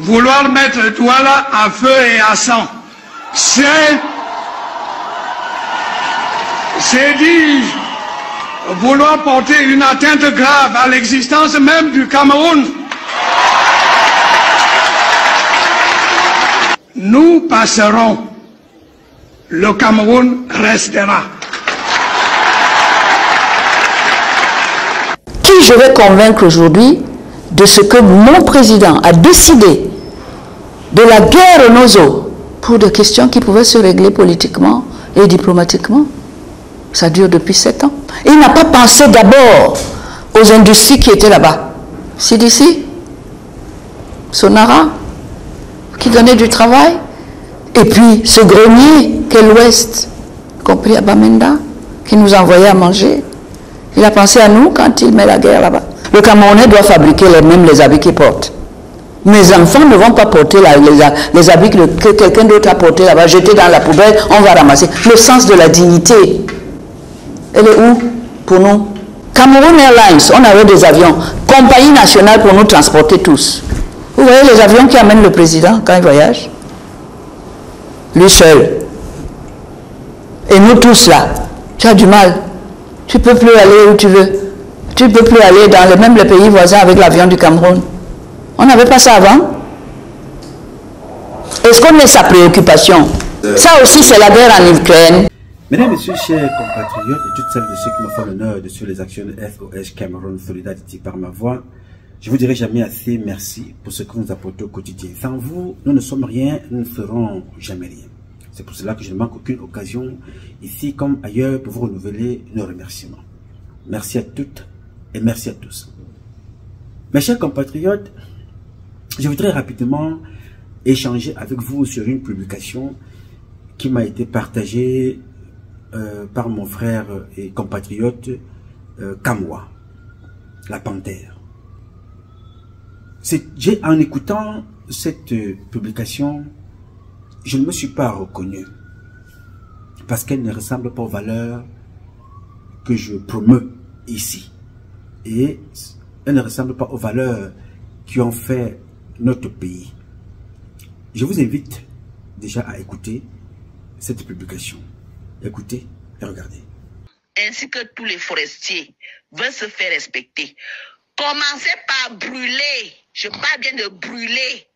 vouloir mettre Douala à feu et à sang, c'est, dis-je, vouloir porter une atteinte grave à l'existence même du Cameroun. Nous passerons, le Cameroun restera. Qui je vais convaincre aujourd'hui de ce que mon président a décidé de la guerre aux Nozo pour des questions qui pouvaient se régler politiquement et diplomatiquement? Ça dure depuis 7 ans. Il n'a pas pensé d'abord aux industries qui étaient là-bas. CDC, Sonara, qui donnait du travail, et puis ce grenier qu'est l'Ouest, compris à Bamenda, qui nous envoyait à manger. Il a pensé à nous quand il met la guerre là-bas. Le Camerounais doit fabriquer les habits qu'il porte. Mes enfants ne vont pas porter les habits que quelqu'un d'autre a porté là-bas, jeter dans la poubelle, on va ramasser. Le sens de la dignité, elle est où pour nous? Cameroun Airlines, on avait des avions, compagnie nationale pour nous transporter tous. Vous voyez les avions qui amènent le président quand il voyage? Lui seul. Et nous tous là, tu as du mal. Tu ne peux plus aller où tu veux. Tu ne peux plus aller dans les pays voisins avec l'avion du Cameroun. On n'avait pas ça avant. Est-ce qu'on est sa préoccupation? Ça aussi, c'est la guerre en Ukraine. Mesdames, Messieurs, chers compatriotes et toutes celles de ceux qui me font l'honneur de suivre les actions de SOS Cameroun Solidarity par ma voix, je vous dirai jamais assez merci pour ce que vous nous apportez au quotidien. Sans vous, nous ne sommes rien, nous ne ferons jamais rien. C'est pour cela que je ne manque aucune occasion, ici comme ailleurs, pour vous renouveler nos remerciements. Merci à toutes et merci à tous. Mes chers compatriotes, je voudrais rapidement échanger avec vous sur une publication qui m'a été partagée par mon frère et compatriote Kamwa, la Panthère. En écoutant cette publication, je ne me suis pas reconnu parce qu'elle ne ressemble pas aux valeurs que je promeux ici. Et elle ne ressemble pas aux valeurs qui ont fait notre pays. Je vous invite déjà à écouter cette publication. Écoutez et regardez. Ainsi que tous les forestiers veulent se faire respecter. Commencez par brûler, je parle bien de brûler,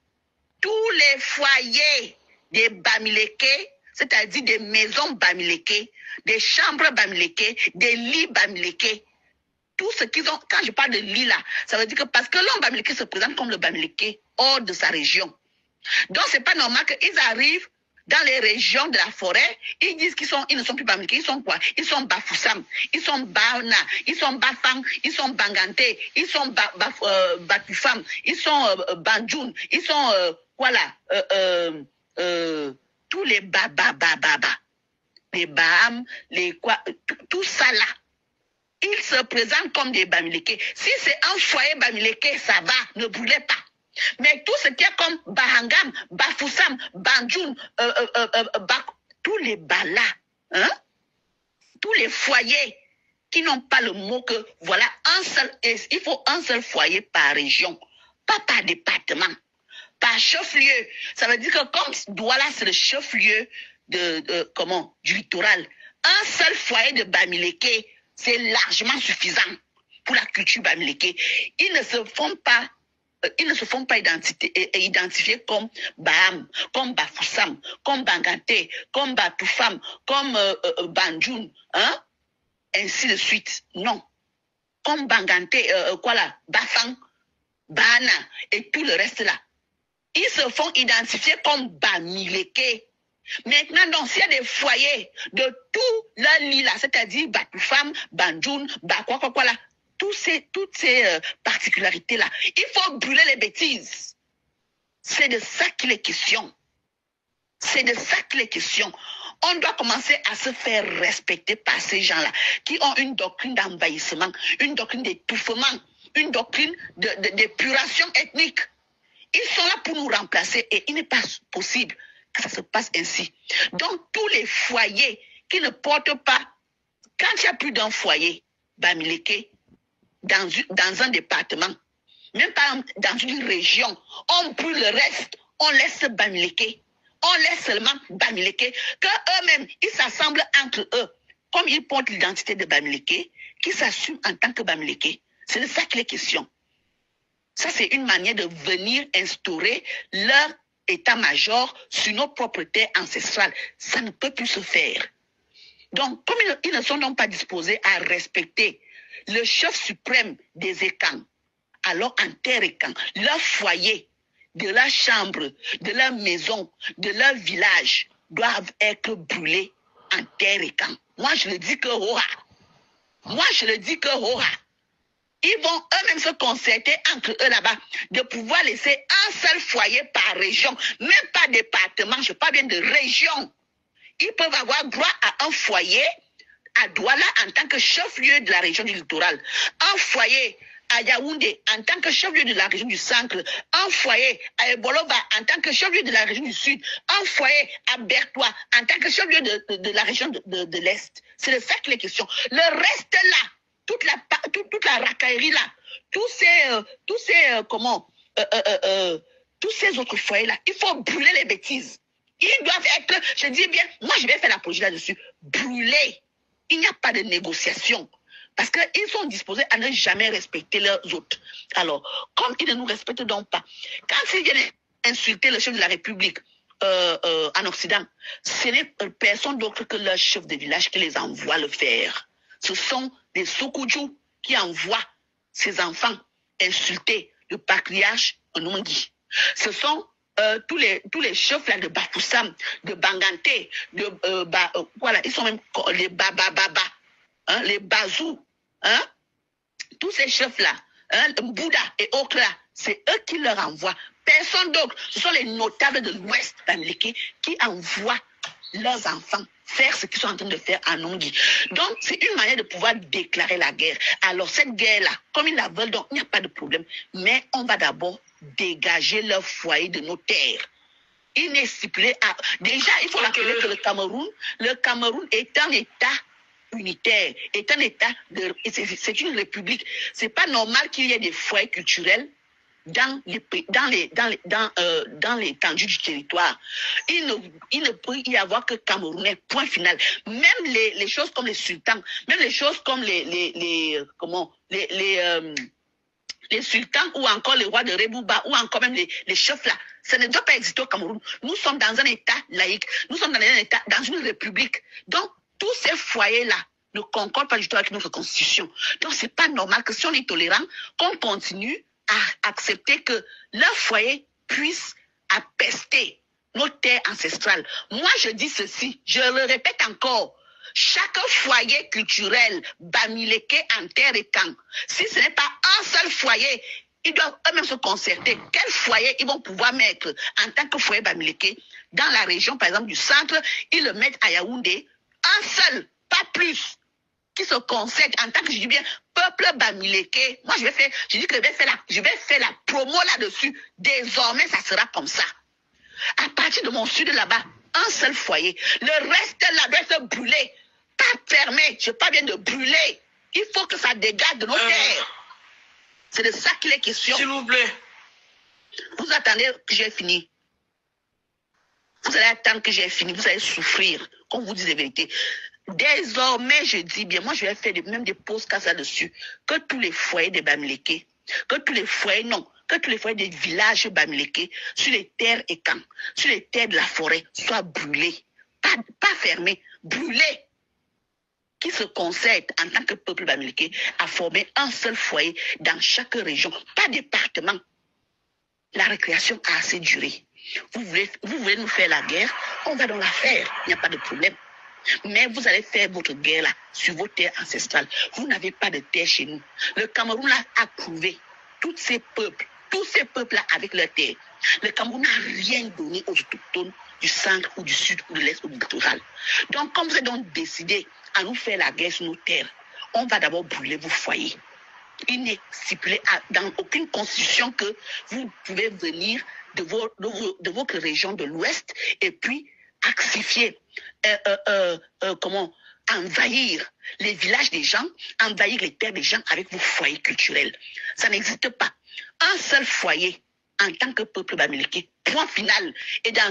tous les foyers des Bamileke, c'est-à-dire des maisons Bamileke, des chambres Bamileke, des lits Bamileke. Tout ce qu'ils ont, quand je parle de lit là, ça veut dire que parce que l'homme Bamileke se présente comme le Bamileke hors de sa région. Donc c'est pas normal qu'ils arrivent dans les régions de la forêt, ils disent ils ne sont plus Bamileke, ils sont quoi? Ils sont Bafoussam, ils sont Baona, ils sont Bafang, ils sont Bangante, ils sont Batufam, ils sont Banjoun, ils sont voilà, tous les baba, les Baham, les quoi, tout ça là. Ils se présentent comme des Bamileke. Si c'est un foyer Bamileke, ça va, ne brûlez pas. Mais tout ce qui est comme Bahangam, Bafoussam, Banjoun, tous les balas, hein? Tous les foyers qui n'ont pas le mot que, voilà, il faut un seul foyer par région, pas par département, par chef-lieu. Ça veut dire que comme Douala, c'est le chef-lieu du littoral, un seul foyer de Bamileke, c'est largement suffisant pour la culture Bamileke. Ils ne se font pas identifier comme Baham, comme Bafoussam, comme Bangante, comme Batoufam, comme Banjoun, hein? Ainsi de suite. Non. Comme Bangante, Bafang, Bana et tout le reste là. Ils se font identifier comme Bamileke. Maintenant, donc, s'il y a des foyers de tout le lit là, c'est-à-dire Batoufam, Banjoun, quoi là, toutes ces particularités-là. Il faut brûler les bêtises. C'est de ça qu'il est question. C'est de ça qu'il est question. On doit commencer à se faire respecter par ces gens-là qui ont une doctrine d'envahissement, une doctrine d'étouffement, une doctrine d'épuration ethnique. Ils sont là pour nous remplacer et il n'est pas possible que ça se passe ainsi. Donc, tous les foyers qui ne portent pas, quand il y a plus d'un foyer, Bamileke, dans un département, même pas dans une région, on brûle le reste, on laisse Bamileke. On laisse seulement Bamileke, qu'eux-mêmes, ils s'assemblent entre eux. Comme ils portent l'identité de Bamileke, qui s'assument en tant que Bamileke. C'est de ça qu'il est question. Ça, c'est une manière de venir instaurer leur état-major sur nos propres terres ancestrales. Ça ne peut plus se faire. Donc, comme ils ne sont donc pas disposés à respecter le chef suprême des Ekans, alors en terre Ekan, leur foyer, de leur chambre, de leur maison, de leur village, doivent être brûlés en terre Ekan. Moi, je le dis que Hora. Moi, je le dis que Hora. Ils vont eux-mêmes se concerter entre eux là-bas, de pouvoir laisser un seul foyer par région, même pas département, je parle bien de région. Ils peuvent avoir droit à un foyer à Douala en tant que chef-lieu de la région du littoral, un foyer à Yaoundé en tant que chef-lieu de la région du centre, un foyer à Ebolova en tant que chef-lieu de la région du sud, un foyer à Bertois en tant que chef-lieu de la région de l'Est. C'est de ça qu'il est question. Le reste là, toute la racaillerie là, tous ces autres foyers là, il faut brûler les bêtises. Ils doivent être, je dis bien, moi je vais faire l'apologie là-dessus, brûler. Il n'y a pas de négociation. Parce qu'ils sont disposés à ne jamais respecter leurs hôtes. Alors, comme ils ne nous respectent donc pas, quand ils viennent insulter le chef de la République en Occident, ce n'est personne d'autre que leur chef de village qui les envoie le faire. Ce sont des Sokoudjou qui envoient ces enfants insulter le patriarche Onoumangi. Ce sont tous les chefs là de Bafoussam, de Banganté, voilà, ils sont même les Babababa, hein, les Bazou, hein, tous ces chefs-là, hein, Bouddha et Okra, c'est eux qui leur envoient. Personne d'autre. Ce sont les notables de l'Ouest Bamileke qui envoient leurs enfants faire ce qu'ils sont en train de faire en Ongi. Donc, c'est une manière de pouvoir déclarer la guerre. Alors, cette guerre-là, comme ils la veulent, donc, il n'y a pas de problème. Mais on va d'abord dégager leur foyer de nos terres. Il n'est stipulé à... Déjà, il faut rappeler que le Cameroun est un État unitaire, est un État de... C'est une république. C'est pas normal qu'il y ait des foyers culturels dans l'étendue du territoire. Il ne peut y avoir que Camerounais, point final. Même les choses comme les sultans, même les choses comme les sultans ou encore les rois de Rebouba ou encore même les chefs là, ça ne doit pas exister au Cameroun. Nous sommes dans un État laïque, nous sommes dans une république. Donc, tous ces foyers-là ne concordent pas du tout avec notre constitution. Donc, c'est pas normal que si on est tolérant, qu'on continue à accepter que leur foyer puisse appester nos terres ancestrales. Moi, je dis ceci, je le répète encore, chaque foyer culturel Bamileke en terre Ekan, si ce n'est pas un seul foyer, ils doivent eux-mêmes se concerter. Quel foyer ils vont pouvoir mettre en tant que foyer Bamileke dans la région, par exemple, du centre, ils le mettent à Yaoundé, un seul, pas plus, qui se concerte en tant que, je dis bien, peuple Bamileke. Moi, je vais faire la promo là-dessus. Désormais, ça sera comme ça. À partir de mon sud là-bas, un seul foyer. Le reste là doit être brûlé. Pas fermé. Je parle bien de brûler. Il faut que ça dégage de nos terres. C'est de ça qu'il est question. S'il vous plaît. Vous attendez que j'ai fini. Vous allez attendre que j'ai fini. Vous allez souffrir. Qu'on vous dise la vérité. Désormais, je dis bien, moi je vais faire même des pauses casse là-dessus, que tous les foyers de Bamileke, que tous les foyers des villages Bamileke, sur les terres Ekan, sur les terres de la forêt, soient brûlés. Pas fermés, brûlés. Qui se concerte en tant que peuple Bamileke à former un seul foyer dans chaque région, pas département. La récréation a assez duré. Vous voulez nous faire la guerre, on va donc la faire, il n'y a pas de problème. Mais vous allez faire votre guerre là, sur vos terres ancestrales. Vous n'avez pas de terre chez nous. Le Cameroun là a prouvé tous ces peuples là avec leurs terres. Le Cameroun n'a rien donné aux autochtones du centre ou du sud ou de l'est ou du littoral. Donc, comme vous avez donc décidé à nous faire la guerre sur nos terres, on va d'abord brûler vos foyers. Il n'est stipulé dans aucune constitution que vous pouvez venir de votre région de l'Ouest et puis axifier, envahir les villages des gens, envahir les terres des gens avec vos foyers culturels. Ça n'existe pas. un seul foyer en tant que peuple bamileke. Point final. Et dans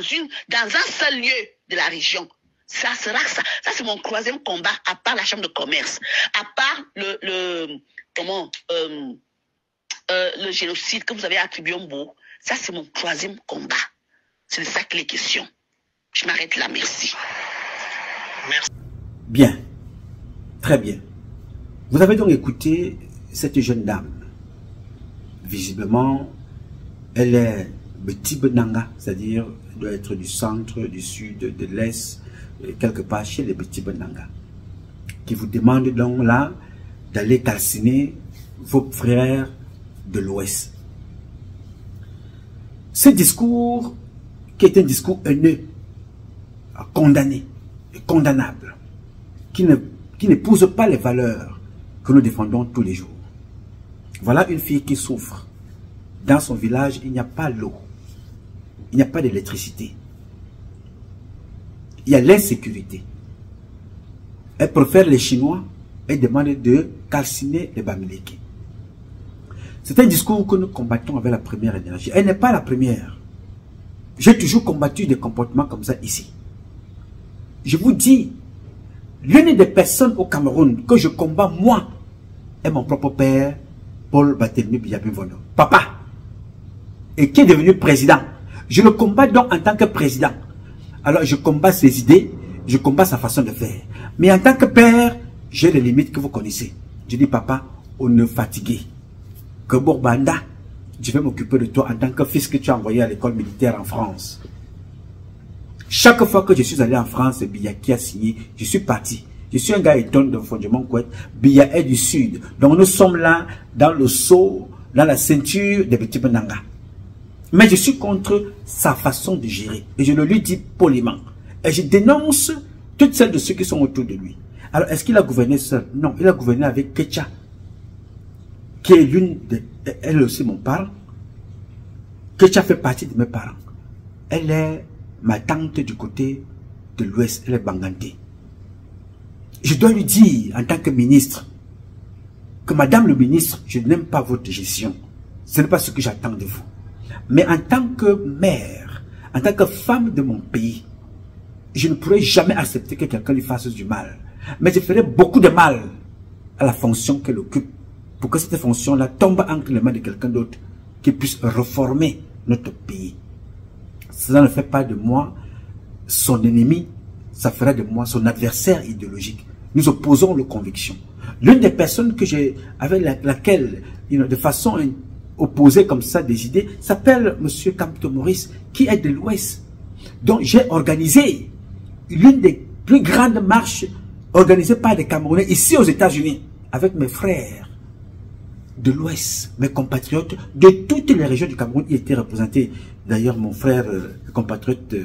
un seul lieu de la région. Ça sera ça. Ça, c'est mon troisième combat, à part la chambre de commerce, à part le génocide que vous avez attribué au Mbo. Ça, c'est mon troisième combat. C'est de ça qu'il est question. Je m'arrête là, merci. Merci. Bien. Très bien. Vous avez donc écouté cette jeune dame. Visiblement, elle est Petit Benanga, c'est-à-dire doit être du centre, du sud, de l'est, quelque part chez les Petits Benanga, qui vous demandent donc là d'aller calciner vos frères de l'ouest. Ce discours, qui est un discours haineux, condamné et condamnable, qui n'épouse pas les valeurs que nous défendons tous les jours. Voilà une fille qui souffre. Dans son village, il n'y a pas l'eau. Il n'y a pas d'électricité. Il y a l'insécurité. Elle préfère les Chinois et demande de calciner les Bamileke. C'est un discours que nous combattons avec la première énergie. Elle n'est pas la première. J'ai toujours combattu des comportements comme ça ici. Je vous dis, l'une des personnes au Cameroun que je combats, moi, est mon propre père, Paul Barthélemy Biya-Bienvenue. Papa. Et qui est devenu président. Je le combats donc en tant que président. Alors je combats ses idées, je combats sa façon de faire. Mais en tant que père, j'ai les limites que vous connaissez. Je dis, papa, on ne fatigue. Que Bourbanda, je vais m'occuper de toi en tant que fils que tu as envoyé à l'école militaire en France. Chaque fois que je suis allé en France, c'est Biya qui a signé. Je suis parti. Je suis un gars étonné de Fondement Couette. Biya est du sud. Donc nous sommes là, dans le seau, dans la ceinture des Petits Benanga. Mais je suis contre sa façon de gérer. Et je le lui dis poliment. Et je dénonce toutes celles de ceux qui sont autour de lui. Alors, est-ce qu'il a gouverné seul? Non, il a gouverné avec Kecha, qui est l'une de... Elle aussi mon parent. Kecha fait partie de mes parents. Elle est ma tante du côté de l'ouest. Elle est Banganté. Je dois lui dire, en tant que ministre, que madame le ministre, je n'aime pas votre gestion. Ce n'est pas ce que j'attends de vous. Mais en tant que mère, en tant que femme de mon pays, je ne pourrais jamais accepter que quelqu'un lui fasse du mal. Mais je ferai beaucoup de mal à la fonction qu'elle occupe pour que cette fonction-là tombe entre les mains de quelqu'un d'autre qui puisse reformer notre pays. Cela ne fait pas de moi son ennemi, ça fera de moi son adversaire idéologique. Nous opposons nos convictions. L'une des personnes que j'ai, avec laquelle, de façon opposée comme ça des idées, s'appelle M. Campto Maurice, qui est de l'Ouest. Donc j'ai organisé l'une des plus grandes marches organisées par des Camerounais ici aux États-Unis, avec mes frères de l'Ouest, mes compatriotes de toutes les régions du Cameroun y étaient représentés. D'ailleurs, mon frère compatriote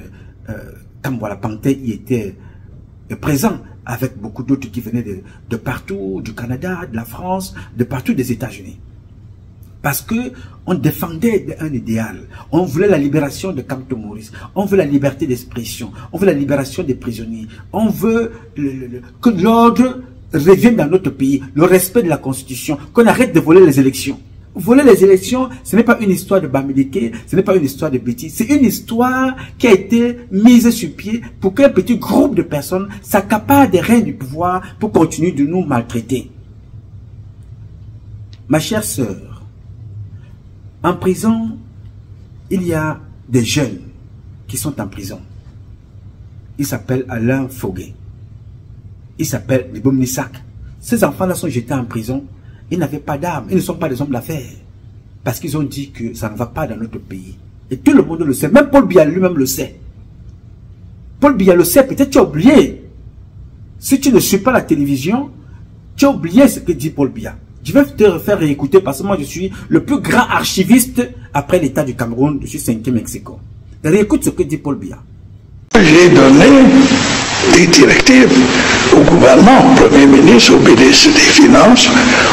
Kamwala Panté y était présent, avec beaucoup d'autres qui venaient de partout, du Canada, de la France, de partout des États-Unis. Parce que on défendait un idéal. On voulait la libération de Campto Maurice. On veut la liberté d'expression. On veut la libération des prisonniers. On veut que l'ordre revienne dans notre pays. Le respect de la Constitution. Qu'on arrête de voler les élections. Voler les élections, ce n'est pas une histoire de Bamileke. Ce n'est pas une histoire de bêtises. C'est une histoire qui a été mise sur pied pour qu'un petit groupe de personnes s'accapare des rênes du pouvoir pour continuer de nous maltraiter. Ma chère sœur, en prison, il y a des jeunes qui sont en prison. Il s'appelle Alain Foguet. Il s'appelle Nibom Nissak. Ces enfants-là sont jetés en prison. Ils n'avaient pas d'armes. Ils ne sont pas des hommes d'affaires. Parce qu'ils ont dit que ça ne va pas dans notre pays. Et tout le monde le sait. Même Paul Biya lui-même le sait. Paul Biya le sait. Peut-être tu as oublié. Si tu ne suis pas la télévision, tu as oublié ce que dit Paul Biya. Je vais te faire réécouter parce que moi je suis le plus grand archiviste après l'État du Cameroun. Je suis 5e Mexico. Réécoute ce que dit Paul Biya. J'ai donné des directives au gouvernement, au Premier ministre, au ministre des Finances,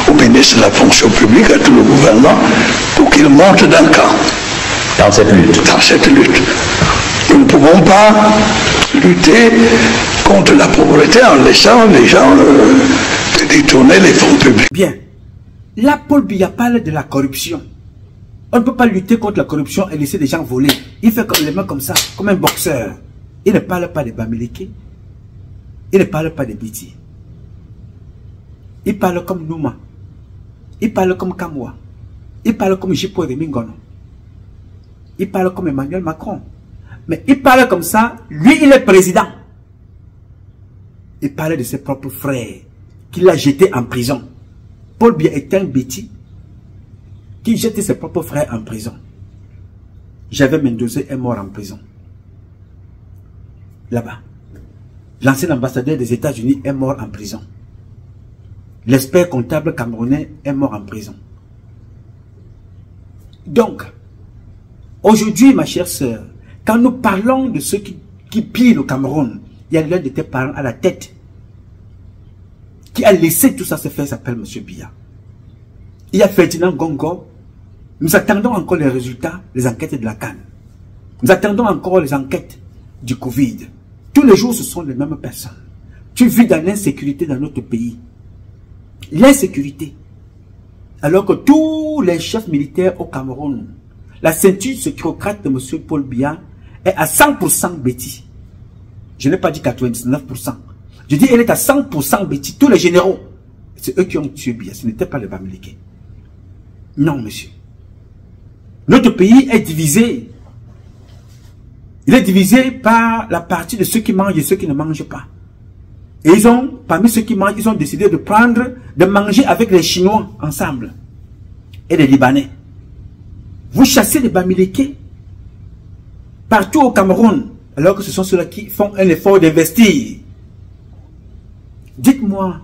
au ministre de la fonction publique, à tout le gouvernement, pour qu'ils montent dans le camp. Dans cette lutte. Dans cette lutte. Nous ne pouvons pas lutter contre la pauvreté en laissant les gens détourner les fonds publics. Bien. Là, Paul Biya parle de la corruption. On ne peut pas lutter contre la corruption et laisser des gens voler. Il fait les mains comme ça, comme un boxeur. Il ne parle pas des Bamileke. Il ne parle pas des Biti. Il parle comme Nouma. Il parle comme Kamwa. Il parle comme Jipo de Mingono. Il parle comme Emmanuel Macron. Mais il parle comme ça. Lui, il est président. Il parlait de ses propres frères qu'il a jetés en prison. Paul Biya est un Biti qui jetait ses propres frères en prison. J'avais Mendoza est mort en prison. Là-bas. L'ancien ambassadeur des États-Unis est mort en prison. L'expert comptable camerounais est mort en prison. Donc, aujourd'hui, ma chère sœur, quand nous parlons de ceux qui pillent le Cameroun, il y a l'un de tes parents à la tête qui a laissé tout ça se faire, s'appelle M. Biya. Il y a Ferdinand Gongo. Nous attendons encore les résultats, les enquêtes de la CAN. Nous attendons encore les enquêtes du Covid. Tous les jours, ce sont les mêmes personnes. Tu vis dans l'insécurité dans notre pays. L'insécurité. Alors que tous les chefs militaires au Cameroun, la ceinture securocrate de M. Paul Biya est à 100% bêtis. Je n'ai pas dit 99%. Je dis elle est à 100% bêtis. Tous les généraux, c'est eux qui ont tué Biya. Ce n'était pas les Bamileke. Non, monsieur. Notre pays est divisé. Il est divisé par la partie de ceux qui mangent et ceux qui ne mangent pas. Et ils ont, parmi ceux qui mangent, ils ont décidé de manger avec les Chinois ensemble. Et les Libanais. Vous chassez les Bamileke partout au Cameroun, alors que ce sont ceux-là qui font un effort d'investir. Dites-moi,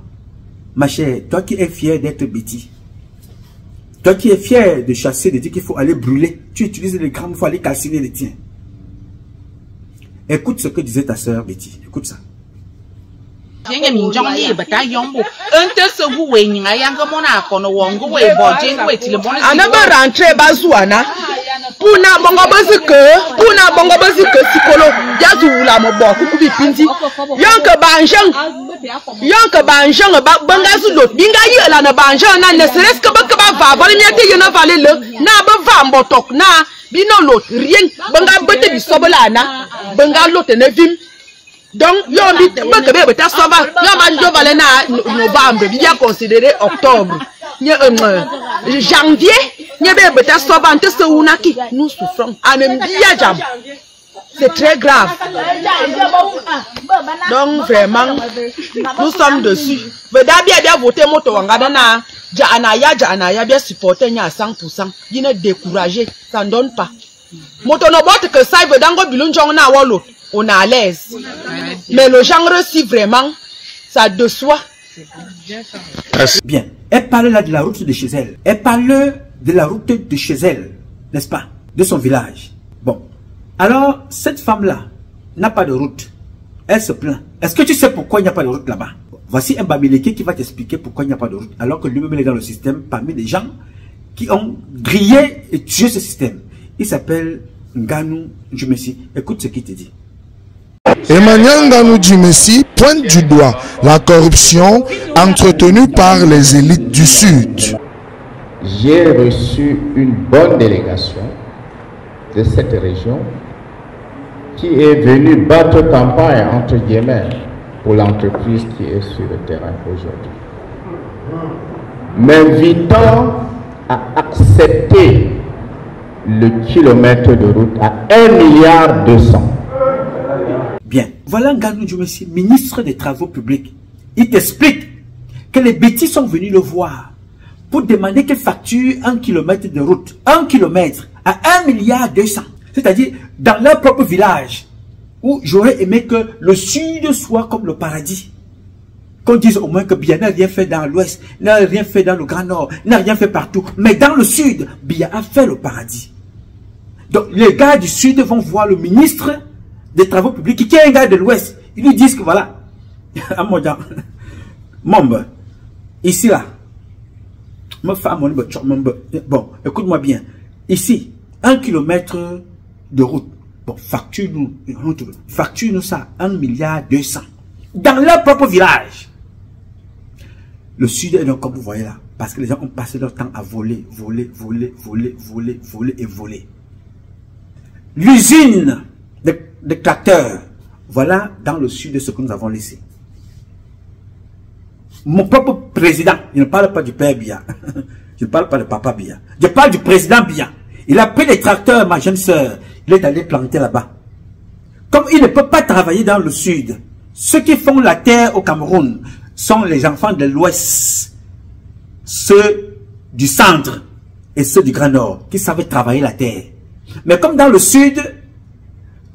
ma chère, toi qui es fier d'être bêtis, toi qui es fier de chasser, de dire qu'il faut aller brûler, tu utilises les grammes, il faut aller calciner les tiens. Écoute ce que disait ta sœur Betty, écoute ça. Puna bongo bazike sikolo yazula moboko kubipinzi yanke banjang ba bangazu lot binga yela na banjang na ne seres que ba va vale miete yena vale le na ba va mbotok na bino lot rien banga bete bi sobolana banga lot ne vim donc yo bi ba ke be ta sova yo ma ndo vale na novembre bi ya considérer octobre janvier nous souffrons. C'est très grave. Donc vraiment, nous sommes dessus. Mais d'abord, bien voter moto wangadana. Janaya bien supporter à 100%. Il n'est découragé, ça ne donne pas. Moto no bote que ça veut dango bilunjong na wolo. On est à l'aise. Mais le genre si vraiment, ça de soi. Bien. Elle parle là de la route de chez elle. Elle parle de la route de chez elle, n'est-ce pas? De son village. Bon. Alors, cette femme-là n'a pas de route. Elle se plaint. Est-ce que tu sais pourquoi il n'y a pas de route là-bas? Voici un Bamileke qui va t'expliquer pourquoi il n'y a pas de route. Alors que lui-même est dans le système parmi les gens qui ont grillé et tué ce système. Il s'appelle Nganou Djumessi. Écoute ce qu'il te dit. Emmanuel Nganou Djumessi pointe du doigt la corruption entretenue par les élites du Sud. J'ai reçu une bonne délégation de cette région qui est venue battre campagne entre guillemets pour l'entreprise qui est sur le terrain aujourd'hui, m'invitant à accepter le kilomètre de route à 1,2 milliard. Bien, voilà Nganou Djumessi, ministre des Travaux publics. Il t'explique que les bêtises sont venus le voir pour demander qu'il facture 1 kilomètre de route, 1 kilomètre à 1,2 milliard. C'est-à-dire dans leur propre village, où j'aurais aimé que le sud soit comme le paradis. Qu'on dise au moins que Biya n'a rien fait dans l'ouest, n'a rien fait dans le Grand Nord, n'a rien fait partout. Mais dans le sud, Biya a fait le paradis. Donc les gars du sud vont voir le ministre des Travaux publics, qui est un gars de l'ouest. Ils lui disent que voilà, Mombe, ici là, bon, écoute-moi bien. Ici, 1 kilomètre de route. Bon, facture-nous ça, 1,2 milliard. Dans leur propre village. Le sud est donc, comme vous voyez là, Parce que les gens ont passé leur temps à voler, voler, voler, voler, voler, voler et voler. L'usine de tracteurs, voilà dans le sud de ce que nous avons laissé. Mon propre président, je ne parle pas du père Biya, je ne parle pas de papa Biya, je parle du président Biya. Il a pris les tracteurs, ma jeune soeur, il est allé planter là-bas. Comme il ne peut pas travailler dans le sud, ceux qui font la terre au Cameroun sont les enfants de l'ouest, ceux du centre et ceux du Grand Nord qui savent travailler la terre. Mais comme dans le sud,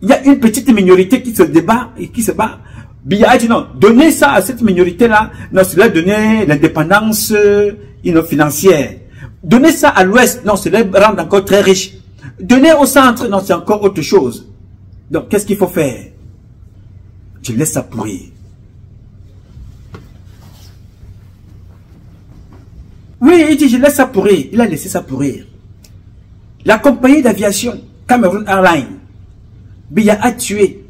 il y a une petite minorité qui se débat et qui se bat. Biya a dit non, donnez ça à cette minorité-là, non, c'est là donner l'indépendance financière. Donnez ça à l'ouest, non, c'est là rendre encore très riche. Donnez au centre, non, c'est encore autre chose. Donc, qu'est-ce qu'il faut faire? Je laisse ça pourrir. Oui, il dit, je laisse ça pourrir. Il a laissé ça pourrir. La compagnie d'aviation, Cameroon Airlines, Biya a tué.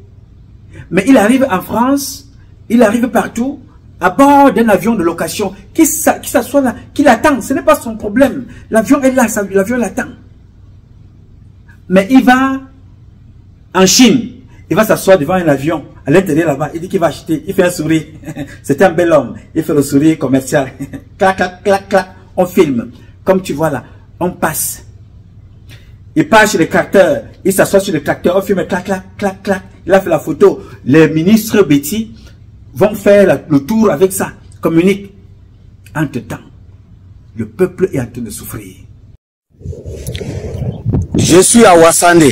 Mais il arrive en France, il arrive partout, à bord d'un avion de location, qui s'assoit là, qui l'attend. Ce n'est pas son problème. L'avion est là, l'avion l'attend. Mais il va en Chine, il va s'asseoir devant un avion, à l'intérieur là-bas, il dit qu'il va acheter, il fait un sourire. C'est un bel homme, il fait le sourire commercial. Clac, clac, clac, clac, on filme. Comme tu vois là, on passe. Il part chez le tracteur, il s'assoit sur le tracteur, on filme, clac, clac, clac, clac. Il a fait la photo. Les ministres Betty vont faire le tour avec ça, communique. Entre-temps, le peuple est en train de souffrir. Je suis à Wassande,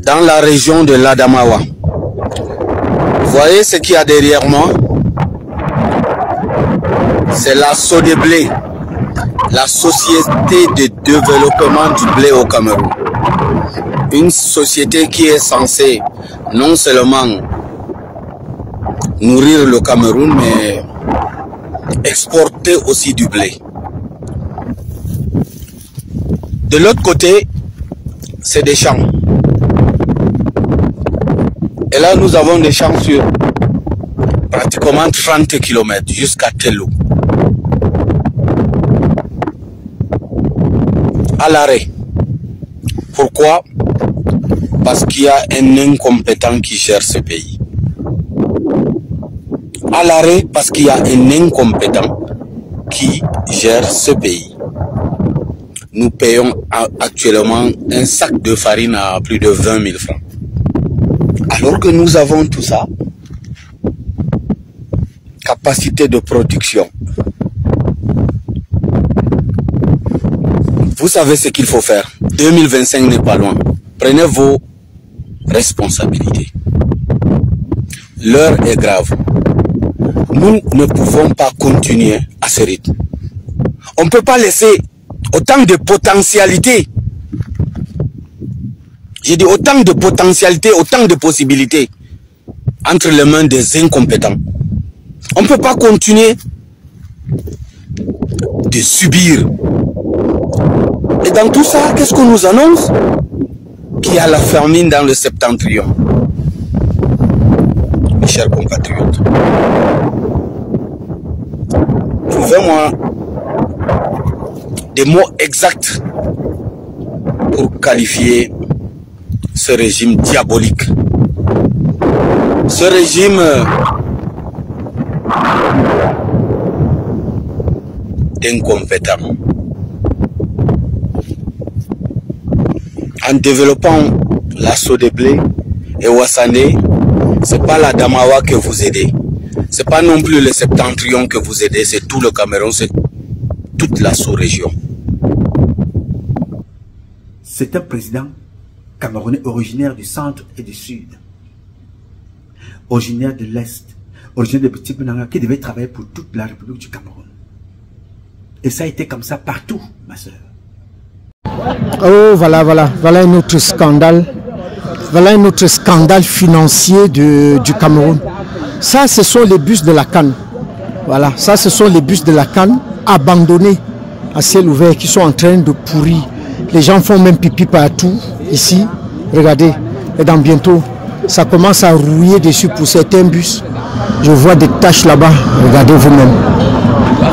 dans la région de l'Adamawa. Vous voyez ce qu'il y a derrière moi? C'est la Sodeblé, la Société de développement du blé au Cameroun. Une société qui est censée non seulement nourrir le Cameroun, mais exporter aussi du blé. De l'autre côté, c'est des champs. Et là, nous avons des champs sur pratiquement 30 km jusqu'à Tello. À l'arrêt. Pourquoi? Parce qu'il y a un incompétent qui gère ce pays. À l'arrêt, parce qu'il y a un incompétent qui gère ce pays. Nous payons actuellement un sac de farine à plus de 20 000 francs. Alors que nous avons tout ça, capacité de production. Vous savez ce qu'il faut faire. 2025 n'est pas loin. Prenez vos responsabilités. L'heure est grave. Nous ne pouvons pas continuer à ce rythme. On ne peut pas laisser autant de potentialités. J'ai dit autant de potentialités, autant de possibilités entre les mains des incompétents. On ne peut pas continuer de subir. Et dans tout ça, qu'est-ce qu'on nous annonce? Qu'il y a la famine dans le septentrion. Mes chers compatriotes, trouvez-moi des mots exacts pour qualifier ce régime diabolique. Ce régime d'incompétents. En développant la Sodeblé et Wassane, c'est pas la Damawa que vous aidez. C'est pas non plus le septentrion que vous aidez, c'est tout le Cameroun, c'est toute la sous-région. C'est un président camerounais originaire du centre et du sud. Originaire de l'Est, originaire de Petit Benanga, qui devait travailler pour toute la République du Cameroun. Et ça a été comme ça partout, ma soeur. Oh, voilà un autre scandale. Voilà un autre scandale financier du Cameroun. Ça, ce sont les bus de la CAN. Voilà, ça, ce sont les bus de la CAN abandonnés à ciel ouvert qui sont en train de pourrir. Les gens font même pipi partout, ici. Regardez, et dans bientôt, ça commence à rouiller dessus pour certains bus. Je vois des taches là-bas, regardez vous-même.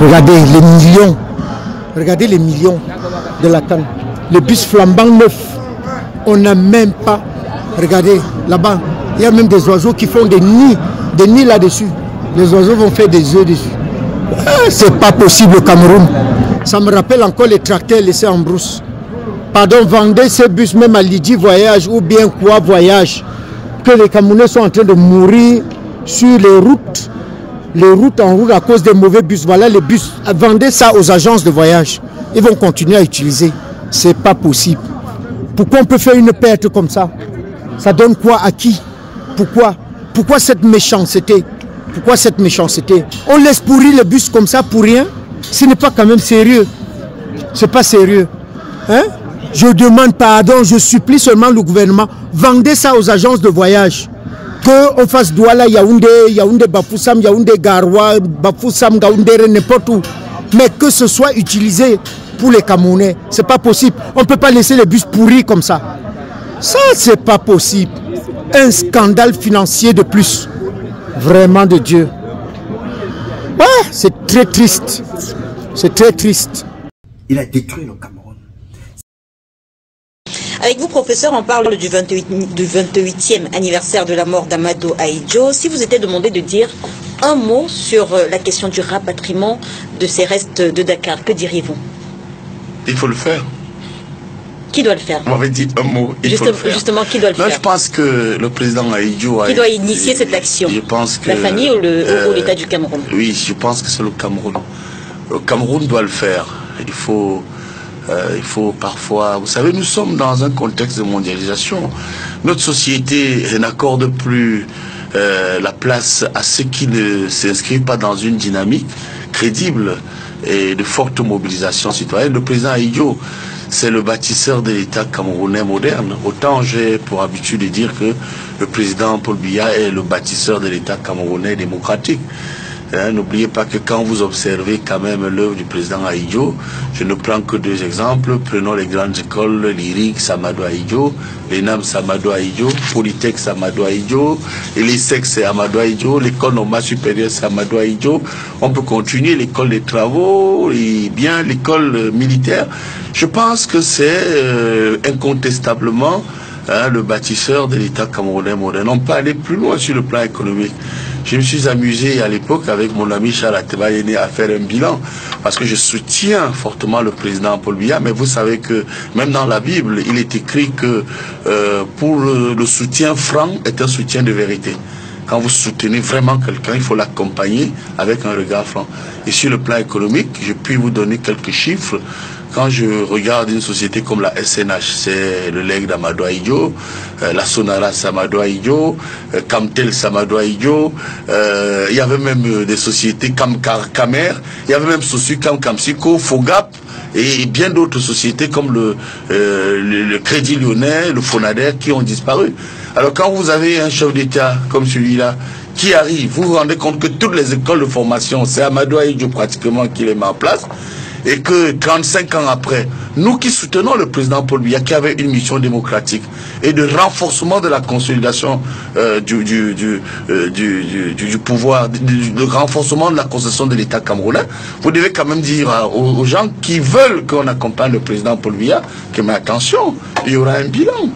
Regardez les millions. Regardez les millions de la canne. Le bus flambant neuf. On n'a même pas. Regardez là-bas. Il y a même des oiseaux qui font des nids là-dessus. Les oiseaux vont faire des œufs dessus. C'est pas possible au Cameroun. Ça me rappelle encore les tracteurs laissés en brousse. Pardon, vendez ces bus même à Lydie Voyage ou bien quoi Voyage. Que les Camerounais sont en train de mourir sur les routes en route à cause des mauvais bus. Voilà les bus. Vendez ça aux agences de voyage. Ils vont continuer à utiliser. C'est pas possible. Pourquoi on peut faire une perte comme ça? Ça donne quoi à qui? Pourquoi cette méchanceté? Pourquoi cette méchanceté? On laisse pourrir les bus comme ça pour rien? Ce n'est pas quand même sérieux. C'est pas sérieux. Hein? Je demande pardon, je supplie seulement le gouvernement. Vendez ça aux agences de voyage. Qu'on fasse Douala, Yaoundé, Bafoussam, Yaoundé, Garoua, Bafoussam, Gaoundé, n'importe où. Mais que ce soit utilisé pour les Camerounais. C'est pas possible. On ne peut pas laisser les bus pourris comme ça. Ça, c'est pas possible. Un scandale financier de plus. Vraiment de Dieu. Ouais, c'est très triste. C'est très triste. Il a détruit le Cameroun. Avec vous, professeur, on parle du 28e anniversaire de la mort d'Amadou Ahidjo. Si vous étiez demandé de dire un mot sur la question du rapatriement de ces restes de Dakar, que diriez-vous? Il faut le faire. Qui doit le faire? On m'avait dit un mot, il faut le faire. Justement, qui doit le faire? Je pense que le président Ahidjo qui doit initier cette action? Je pense que, la famille ou l'État du Cameroun? Oui, je pense que c'est le Cameroun. Le Cameroun doit le faire. Il faut parfois... Vous savez, nous sommes dans un contexte de mondialisation. Notre société n'accorde plus la place à ceux qui ne s'inscrivent pas dans une dynamique crédible et de forte mobilisation citoyenne. Le président Ahidjo, c'est le bâtisseur de l'État camerounais moderne. Autant j'ai pour habitude de dire que le président Paul Biya est le bâtisseur de l'État camerounais démocratique. N'oubliez pas que quand vous observez quand même l'œuvre du président Ahidjo, je ne prends que deux exemples. Prenons les grandes écoles, l'IRIC, Samadou Ahidjo, l'ENAM, Samadou Ahidjo, Polytech, Samadou Ahidjo, et l'ISEC, c'est Amadou Ahidjo, l'école normale supérieure, c'est Amadou Ahidjo. On peut continuer l'école des travaux, et bien l'école militaire. Je pense que c'est incontestablement le bâtisseur de l'État camerounais moderne. On peut aller plus loin sur le plan économique. Je me suis amusé à l'époque avec mon ami Charles Atebayene à faire un bilan parce que je soutiens fortement le président Paul Biya, mais vous savez que même dans la Bible, il est écrit que pour le soutien franc est un soutien de vérité. Quand vous soutenez vraiment quelqu'un, il faut l'accompagner avec un regard franc. Et sur le plan économique, je puis vous donner quelques chiffres. Quand je regarde une société comme la SNH, c'est le legs d'Amadou Ahidjo, la Sonara Samadou Ahidjo, Camtel Samadou Ahidjo, il y avait même des sociétés comme Camer, il y avait même Sosucam Kamsiko, Fogap, et bien d'autres sociétés comme le Crédit Lyonnais, le Fonader qui ont disparu. Alors quand vous avez un chef d'État comme celui-là, qui arrive, vous vous rendez compte que toutes les écoles de formation, c'est Amadou Ahidjo pratiquement qui les met en place, et que 35 ans après, nous qui soutenons le président Paul Biya, qui avait une mission démocratique et de renforcement de la consolidation du pouvoir, de renforcement de la concession de l'État camerounais, vous devez quand même dire aux gens qui veulent qu'on accompagne le président Paul Biya que, mais attention, il y aura un bilan.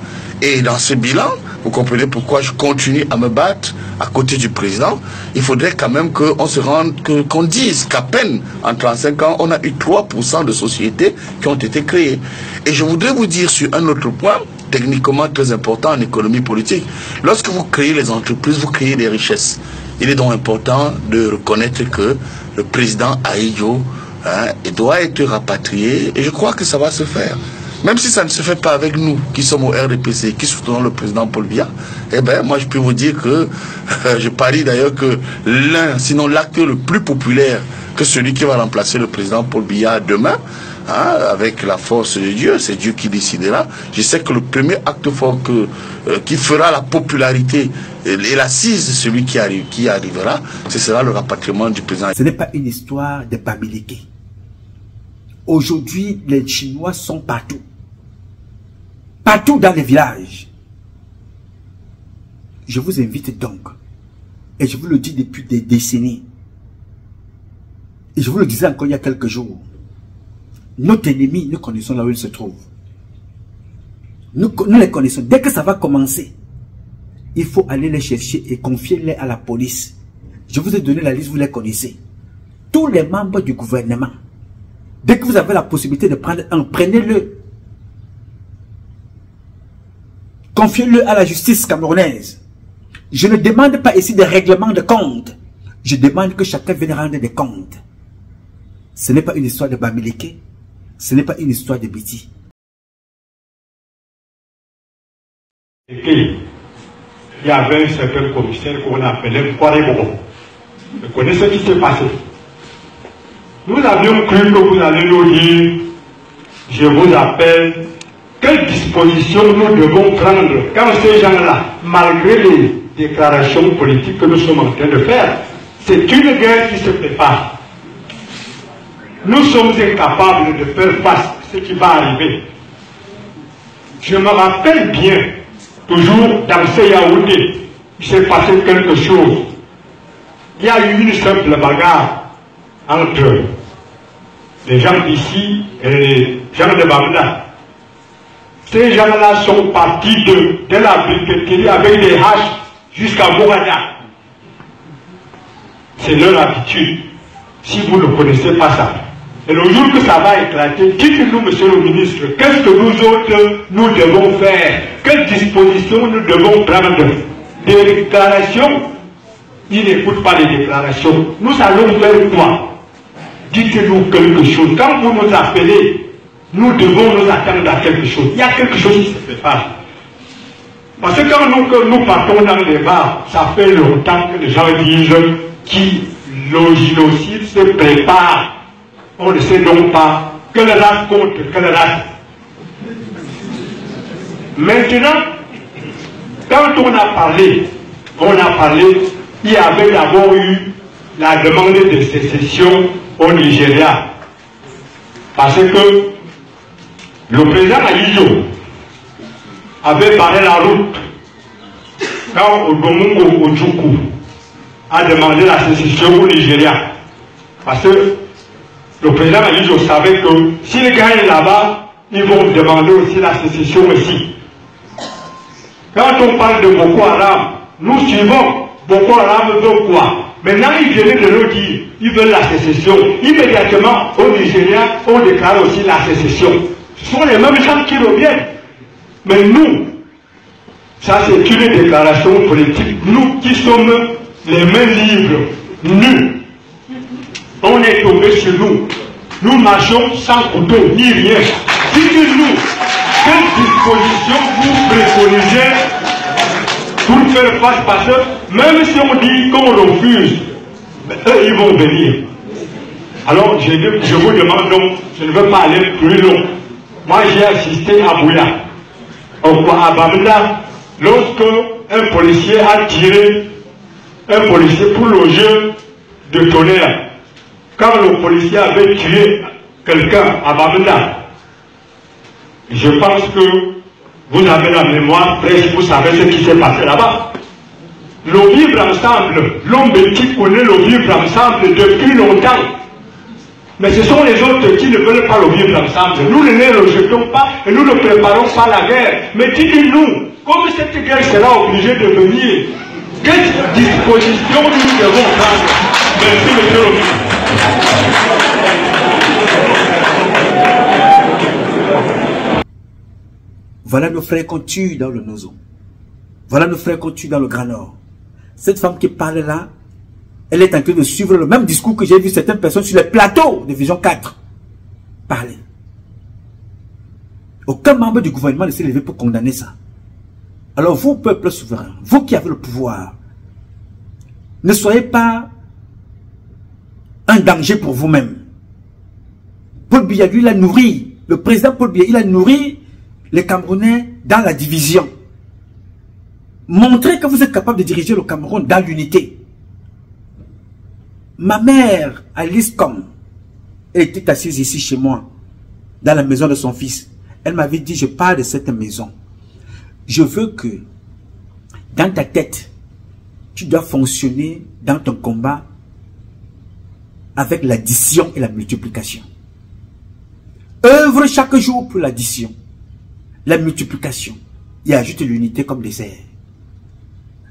Et dans ce bilan, vous comprenez pourquoi je continue à me battre à côté du président. Il faudrait quand même qu'on se rende, qu'on dise qu'à peine en 35 ans, on a eu 3% de sociétés qui ont été créées. Et je voudrais vous dire sur un autre point, techniquement très important en économie politique. Lorsque vous créez les entreprises, vous créez des richesses. Il est donc important de reconnaître que le président Ahidjo doit être rapatrié et je crois que ça va se faire. Même si ça ne se fait pas avec nous, qui sommes au RDPC, qui soutenons le président Paul Biya, eh bien, moi, je peux vous dire que, je parie d'ailleurs que l'un, sinon l'acteur le plus populaire que celui qui va remplacer le président Paul Biya demain, avec la force de Dieu, c'est Dieu qui décidera. Je sais que le premier acte fort qui fera la popularité et l'assise, celui qui arrivera, ce sera le rapatriement du président. Ce n'est pas une histoire de Bamileke. Aujourd'hui, les Chinois sont partout. Partout dans les villages. Je vous invite donc, et je vous le dis depuis des décennies, Et je vous le disais encore il y a quelques jours. Notre ennemi, nous connaissons là où il se trouve. Nous les connaissons. Dès que ça va commencer, il faut aller les chercher et confier-les à la police. Je vous ai donné la liste, vous les connaissez. Tous les membres du gouvernement. Dès que vous avez la possibilité de prendre un, prenez-le. Confiez-le à la justice camerounaise. Je ne demande pas ici des règlements de compte. Je demande que chacun vienne rendre des comptes. Ce n'est pas une histoire de Bamileke. Ce n'est pas une histoire de Biti. Il y avait un certain commissaire qu'on appelait Kwarebo. Vous connaissez ce qui s'est passé. Nous avions cru que vous allez nous dire, je vous appelle, quelles dispositions nous devons prendre quand ces gens-là, malgré les déclarations politiques que nous sommes en train de faire, c'est une guerre qui se prépare. Nous sommes incapables de faire face à ce qui va arriver. Je me rappelle bien, toujours dans ces Yaoundé, il s'est passé quelque chose. Il y a eu une simple bagarre entre les gens d'ici et les gens de Bamda. Ces gens-là sont partis de la briqueterie avec des haches jusqu'à Bourada. C'est leur habitude. Si vous ne connaissez pas ça. Et le jour que ça va éclater, dites-nous, monsieur le ministre, qu'est-ce que nous autres, nous devons faire? Quelles dispositions nous devons prendre? Des déclarations? Il n'écoute pas les déclarations. Nous allons faire quoi? Dites-nous quelque chose. Quand vous nous appelez, nous devons nous attendre à quelque chose. Il y a quelque chose qui se prépare. Parce que quand nous partons dans les bars, ça fait longtemps que les gens disent que le génocide se prépare. On ne sait donc pas quelle race contre quelle race. Maintenant, quand on a parlé, il y avait d'abord eu la demande de sécession au Nigeria. Parce que le président Aïdjo avait barré la route quand Odomungo Ojukwu a demandé la sécession au Nigeria. Parce que le président Aïdjo savait que s'ils gagnent là-bas, ils vont demander aussi la sécession ici. Quand on parle de Boko Haram, nous suivons. Boko Haram veut quoi? Maintenant, ils viennent de nous dire, ils veulent la sécession. Immédiatement, au Nigeria, on déclare aussi la sécession. Ce sont les mêmes gens qui reviennent. Mais nous, ça c'est une déclaration politique. Nous qui sommes les mains libres, nus, on est tombé sur nous. Nous marchons sans couteau, ni rien. Dites-nous, quelle disposition vous préconisez pour faire face, parce que même si on dit qu'on refuse, eux ils vont venir. Alors je vous demande donc, je ne veux pas aller plus loin. Moi j'ai assisté à Bouya, à Bamda, lorsque un policier a tiré un policier pour le jeu de tonnerre. Quand le policier avait tué quelqu'un à Bamda, je pense que vous avez la mémoire presque, vous savez ce qui s'est passé là-bas. Le vivre ensemble, l'homme qui connaît le vivre ensemble depuis longtemps. Mais ce sont les autres qui ne veulent pas le vivre ensemble. Nous ne les rejetons pas et nous ne préparons pas la guerre. Mais dites-nous, comme cette guerre sera obligée de venir, quelles dispositions nous devons prendre? Merci, monsieur le ministre. Voilà nos frères qu'on tue dans le Nozo. Voilà nos frères qu'on tue dans le Grand Nord. Cette femme qui parle là, elle est en train de suivre le même discours que j'ai vu certaines personnes sur les plateaux de Vision 4 parler. Aucun membre du gouvernement ne s'est levé pour condamner ça. Alors vous, peuple souverain, vous qui avez le pouvoir, ne soyez pas un danger pour vous-même. Paul Biya, lui, il a nourri, le président Paul Biya, il a nourri les Camerounais dans la division. Montrez que vous êtes capable de diriger le Cameroun dans l'unité. Ma mère, Alice Com, était assise ici chez moi, dans la maison de son fils. Elle m'avait dit, je parle de cette maison. Je veux que, dans ta tête, tu dois fonctionner dans ton combat avec l'addition et la multiplication. Œuvre chaque jour pour l'addition, la multiplication et ajoute l'unité comme dessert.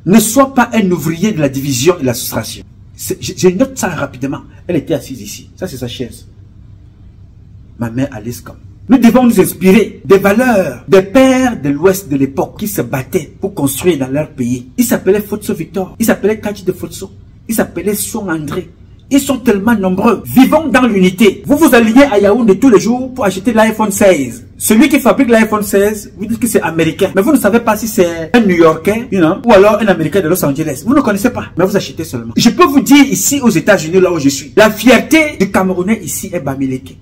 Ne sois pas un ouvrier de la division et de la soustraction. Je note ça rapidement. Elle était assise ici. Ça, c'est sa chaise. Ma mère Alice comme. Nous devons nous inspirer des valeurs des pères de l'Ouest de l'époque qui se battaient pour construire dans leur pays. Ils s'appelaient Fotso Victor. Ils s'appelaient Kachi de Fotso. Ils s'appelaient Son André. Ils sont tellement nombreux. Vivons dans l'unité. Vous vous alignez à Yaoundé tous les jours pour acheter l'iPhone 16. Celui qui fabrique l'iPhone 16, vous dites que c'est américain. Mais vous ne savez pas si c'est un New-Yorkais, ou alors un Américain de Los Angeles. Vous ne connaissez pas, mais vous achetez seulement. Je peux vous dire ici aux États-Unis, là où je suis, la fierté du Camerounais ici est Bamileke.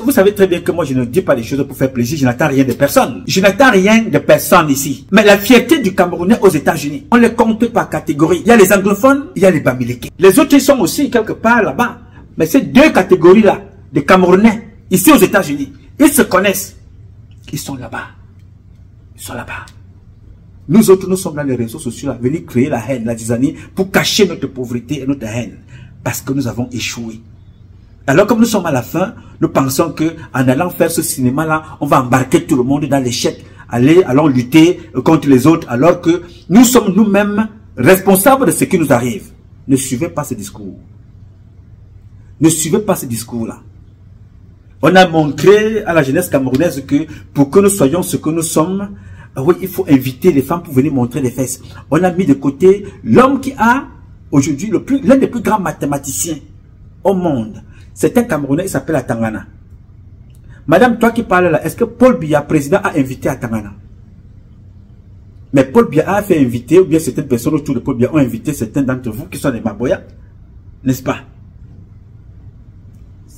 Vous savez très bien que moi je ne dis pas les choses pour faire plaisir, je n'attends rien de personne. Je n'attends rien de personne ici. Mais la fierté du Camerounais aux États-Unis, on les compte par catégorie. Il y a les anglophones, il y a les Bamileke. Les autres ils sont aussi quelque part là-bas. Mais ces deux catégories-là, de Camerounais, ici aux États-Unis, ils se connaissent. Ils sont là-bas. Ils sont là-bas. Nous autres, nous sommes dans les réseaux sociaux à venir créer la haine, la zizanie, pour cacher notre pauvreté et notre haine. Parce que nous avons échoué. Alors comme nous sommes à la fin, nous pensons que en allant faire ce cinéma-là, on va embarquer tout le monde dans l'échec. Allons lutter contre les autres, alors que nous sommes nous-mêmes responsables de ce qui nous arrive. Ne suivez pas ce discours. Ne suivez pas ce discours-là. On a montré à la jeunesse camerounaise que pour que nous soyons ce que nous sommes, oui, il faut inviter les femmes pour venir montrer les fesses. On a mis de côté l'homme qui a aujourd'hui l'un des plus grands mathématiciens au monde. C'est un Camerounais, il s'appelle Atangana. Madame, toi qui parles là, est-ce que Paul Biya, président, a invité Atangana? Mais Paul Biya a fait inviter, ou bien certaines personnes autour de Paul Biya ont invité certains d'entre vous qui sont des Maboya, n'est-ce pas?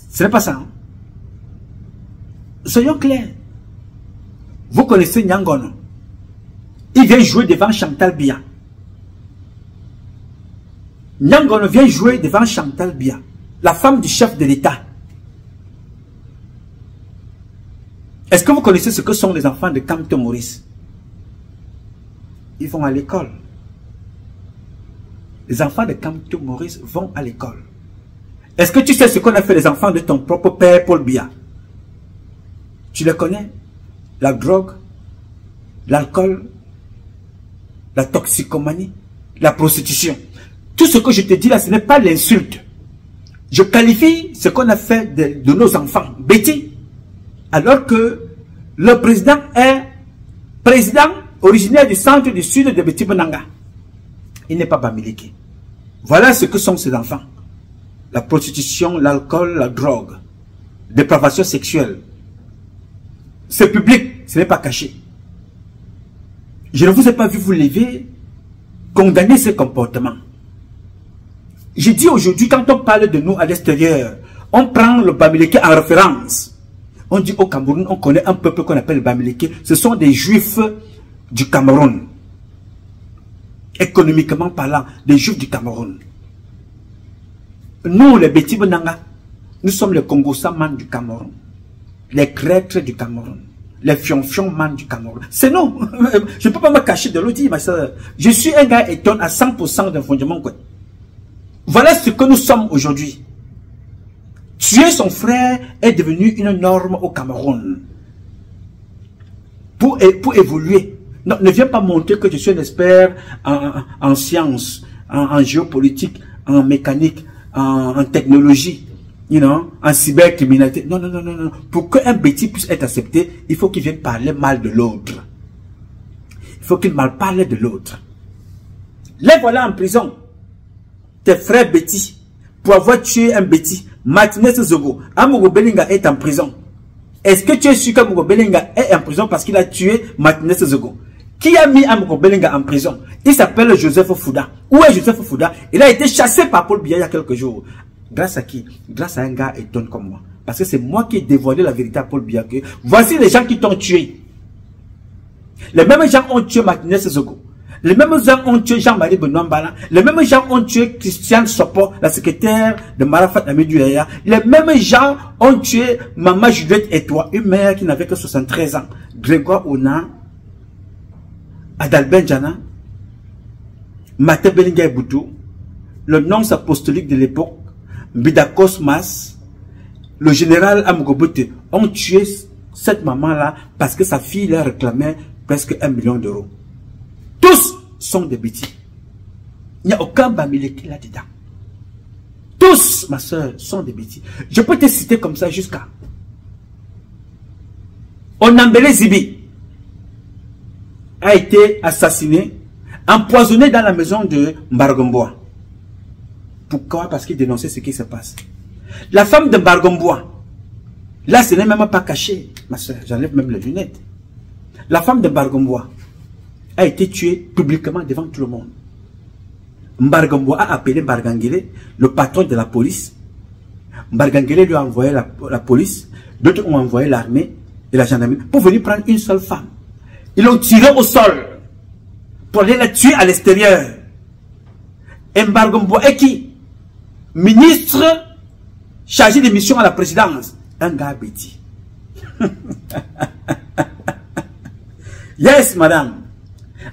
Ce n'est pas ça, hein? Soyons clairs. Vous connaissez Nyangono. Il vient jouer devant Chantal Biya. Nyangono vient jouer devant Chantal Biya, la femme du chef de l'État. Est-ce que vous connaissez ce que sont les enfants de Kamto Maurice? Ils vont à l'école. Les enfants de Kamto Maurice vont à l'école. Est-ce que tu sais ce qu'on a fait les enfants de ton propre père Paul Biya? Tu les connais? La drogue, l'alcool, la toxicomanie, la prostitution. Tout ce que je te dis là, ce n'est pas l'insulte. Je qualifie ce qu'on a fait de nos enfants. Betty, alors que le président est président originaire du centre du sud de Betty Bonanga. Il n'est pas Bamileke. Voilà ce que sont ces enfants. La prostitution, l'alcool, la drogue, dépravation sexuelle. C'est public, ce n'est pas caché. Je ne vous ai pas vu vous lever, condamner ces comportements. Je dis aujourd'hui, quand on parle de nous à l'extérieur, on prend le Bamileke en référence. On dit au Cameroun, on connaît un peuple qu'on appelle le Bamileke. Ce sont des juifs du Cameroun. Économiquement parlant, des juifs du Cameroun. Nous, les Betty Bonanga, nous sommes les Congo-Saman du Cameroun. Les crêtres du Cameroun, les fion-fion-man du Cameroun. C'est non. Je ne peux pas me cacher de l'autre, ma soeur. Je suis un gars étonné à 100% d'un fondement. Voilà ce que nous sommes aujourd'hui. Tuer son frère est devenu une norme au Cameroun. Pour évoluer. Non, ne viens pas montrer que je suis un expert en sciences, en géopolitique, en mécanique, en technologie. En cybercriminalité. Non, non, non, non, non. Pour qu'un Betty puisse être accepté, il faut qu'il vienne parler mal de l'autre. Il faut qu'il mal parle de l'autre. Les voilà en prison. Tes frères Betty, pour avoir tué un Betty. Martinez Zogo, Amogo Belinga est en prison. Est-ce que tu es sûr qu'Amogo Belinga est en prison parce qu'il a tué Martinez Zogo? Qui a mis Amogo Belinga en prison? Il s'appelle Joseph Fouda. Où est Joseph Fouda? Il a été chassé par Paul Biya il y a quelques jours. Grâce à qui? Grâce à un gars étonné comme moi. Parce que c'est moi qui ai dévoilé la vérité à Paul Biya. Que voici les gens qui t'ont tué. Les mêmes gens ont tué Martinez Zogo. Les mêmes gens ont tué Jean-Marie Benoît Mbala. Les mêmes gens ont tué Christiane Sopo, la secrétaire de Marafat Amidou Yaya. Les mêmes gens ont tué Maman Juliette et toi, une mère qui n'avait que 73 ans. Grégoire Ona, Adalben Djana, Mate Belinga Boutou, le nonce apostolique de l'époque, Mbida Cosmas, le général Amugobote ont tué cette maman-là parce que sa fille leur réclamait presque 1 million d'euros. Tous sont des bêtis. Il n'y a aucun Bamileke là-dedans. Tous, ma soeur, sont des bêtis. Je peux te citer comme ça jusqu'à Onambele Zibi a été assassiné, empoisonné dans la maison de Mbargomboa. Pourquoi? Parce qu'il dénonçait ce qui se passe. La femme de Mbargomboa, là ce n'est même pas caché, ma soeur, j'enlève même les lunettes. La femme de Mbargomboa a été tuée publiquement devant tout le monde. Mbargomboa a appelé Mbargangele, le patron de la police. Mbargangele lui a envoyé la police, d'autres ont envoyé l'armée et la gendarmerie pour venir prendre une seule femme. Ils l'ont tirée au sol pour aller la tuer à l'extérieur. Et Mbargomboa est qui? Ministre chargé de mission à la présidence. Un gars bêti. Yes, madame.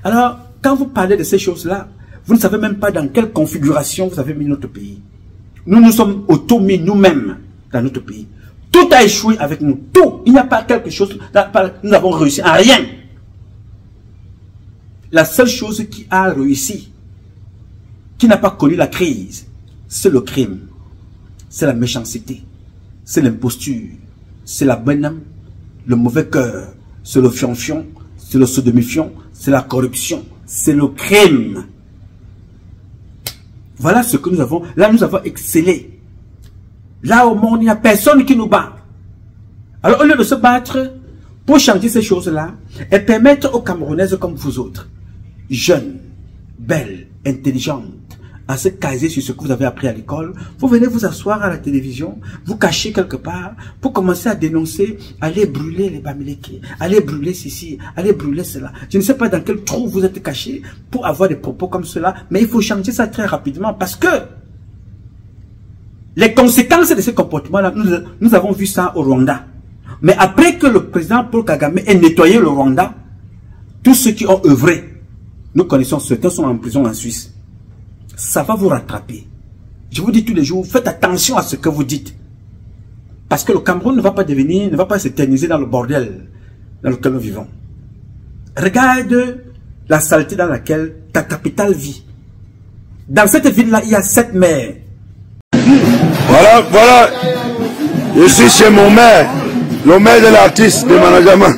Alors, quand vous parlez de ces choses-là, vous ne savez même pas dans quelle configuration vous avez mis notre pays. Nous nous sommes auto-mis nous-mêmes dans notre pays. Tout a échoué avec nous. Tout. Il n'y a pas quelque chose. Nous n'avons réussi à rien. La seule chose qui a réussi, qui n'a pas connu la crise, c'est le crime. C'est la méchanceté. C'est l'imposture. C'est la bonne âme. Le mauvais cœur. C'est le fion-fion. C'est le sodomifion. C'est la corruption. C'est le crime. Voilà ce que nous avons. Là, nous avons excellé. Là, au monde, il n'y a personne qui nous bat. Alors, au lieu de se battre pour changer ces choses-là et permettre aux Camerounaises comme vous autres, jeunes, belles, intelligentes, à se caser sur ce que vous avez appris à l'école, vous venez vous asseoir à la télévision, vous cachez quelque part pour commencer à dénoncer, aller brûler les Bamileke, aller brûler ceci, aller brûler cela. Je ne sais pas dans quel trou vous êtes caché pour avoir des propos comme cela, mais il faut changer ça très rapidement parce que les conséquences de ce comportement-là, nous avons vu ça au Rwanda. Mais après que le président Paul Kagame ait nettoyé le Rwanda, tous ceux qui ont œuvré, nous connaissons certains sont en prison en Suisse. Ça va vous rattraper. Je vous dis tous les jours, faites attention à ce que vous dites. Parce que le Cameroun ne va pas devenir, ne va pas s'éterniser dans le bordel dans lequel nous vivons. Regarde la saleté dans laquelle ta capitale vit. Dans cette ville-là, il y a 7 maires. Voilà. Je suis chez mon maire, le maire de l'artiste de Managama.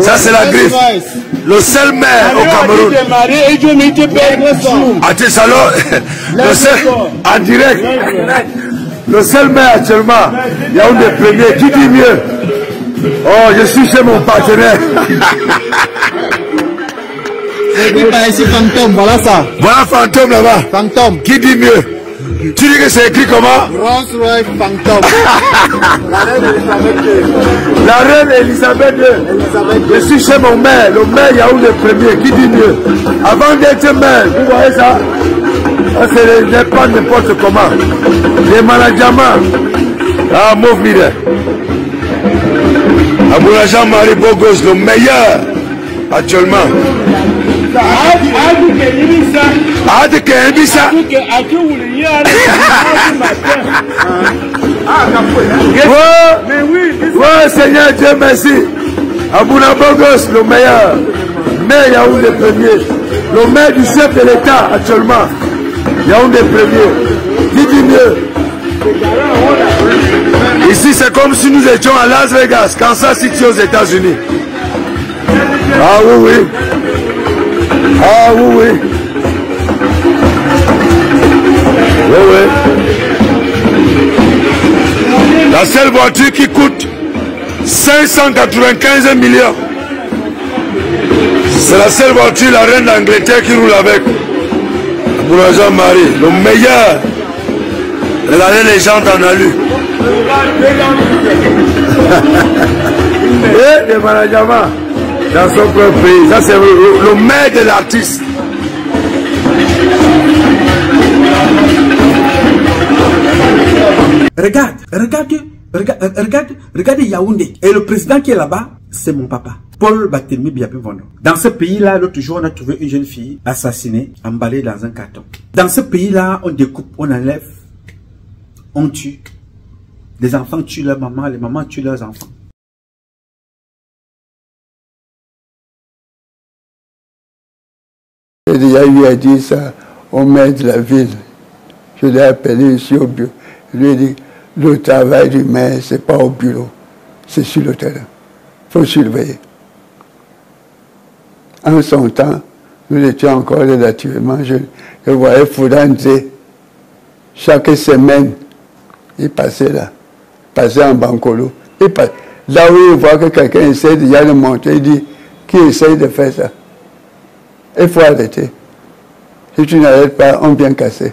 Ça c'est la griffe. Le seul maire au Cameroun. Le seul, en direct. Le seul maire actuellement. Il y a un des premiers. Qui dit mieux? Oh, je suis chez mon partenaire. Ici, fantôme, voilà ça. Voilà fantôme là-bas. Fantôme. Qui dit mieux? Tu dis que c'est écrit comment? Rolls-Royce fantôme. La reine Elisabeth II. Je suis chez mon maire, le maire Yaoundé premier. Qui dit mieux? Avant d'être maire, vous voyez ça? Ce n'est pas n'importe comment. Les Managama. Ah, Mauve Mire. Abouna Jean-Marie Bogos, le meilleur actuellement. Ouais, Seigneur Dieu, merci. Abouna Bogos, le meilleur. Maire Yaoundé premier. Le maire du chef de l'État actuellement. Yaoundé premier. Qui dit mieux? Ici, c'est comme si nous étions à Las Vegas, Kansas City aux États-Unis. Ah oui, oui. Ah oui, oui. Oui, oui. La seule voiture qui coûte 595 millions. C'est la seule voiture, la reine d'Angleterre qui roule avec. Pour Jean-Marie, le meilleur. Elle a les gens en alu. Et les managers dans son propre pays. Ça, c'est le maire de l'artiste. Regarde Yaoundé. Et le président qui est là-bas, c'est mon papa. Paul Barthélemy Biapivondo. Dans ce pays-là, l'autre jour, on a trouvé une jeune fille assassinée, emballée dans un carton. Dans ce pays-là, on découpe, on enlève, on tue. Les enfants tuent leurs mamans, les mamans tuent leurs enfants. J'ai déjà eu à dire ça au maire de la ville. Je l'ai appelé ici au bureau. Je lui ai dit, le travail du maire, ce n'est pas au bureau, c'est sur le terrain. Il faut surveiller. En son temps, nous étions encore relativement jeunes. Je voyais Foudanze, chaque semaine, il passait là, il passait en Bankolo. Là où il voit que quelqu'un essaie déjà de monter, il dit, qui essaie de faire ça? Il faut arrêter. Si tu n'arrêtes pas, on vient casser.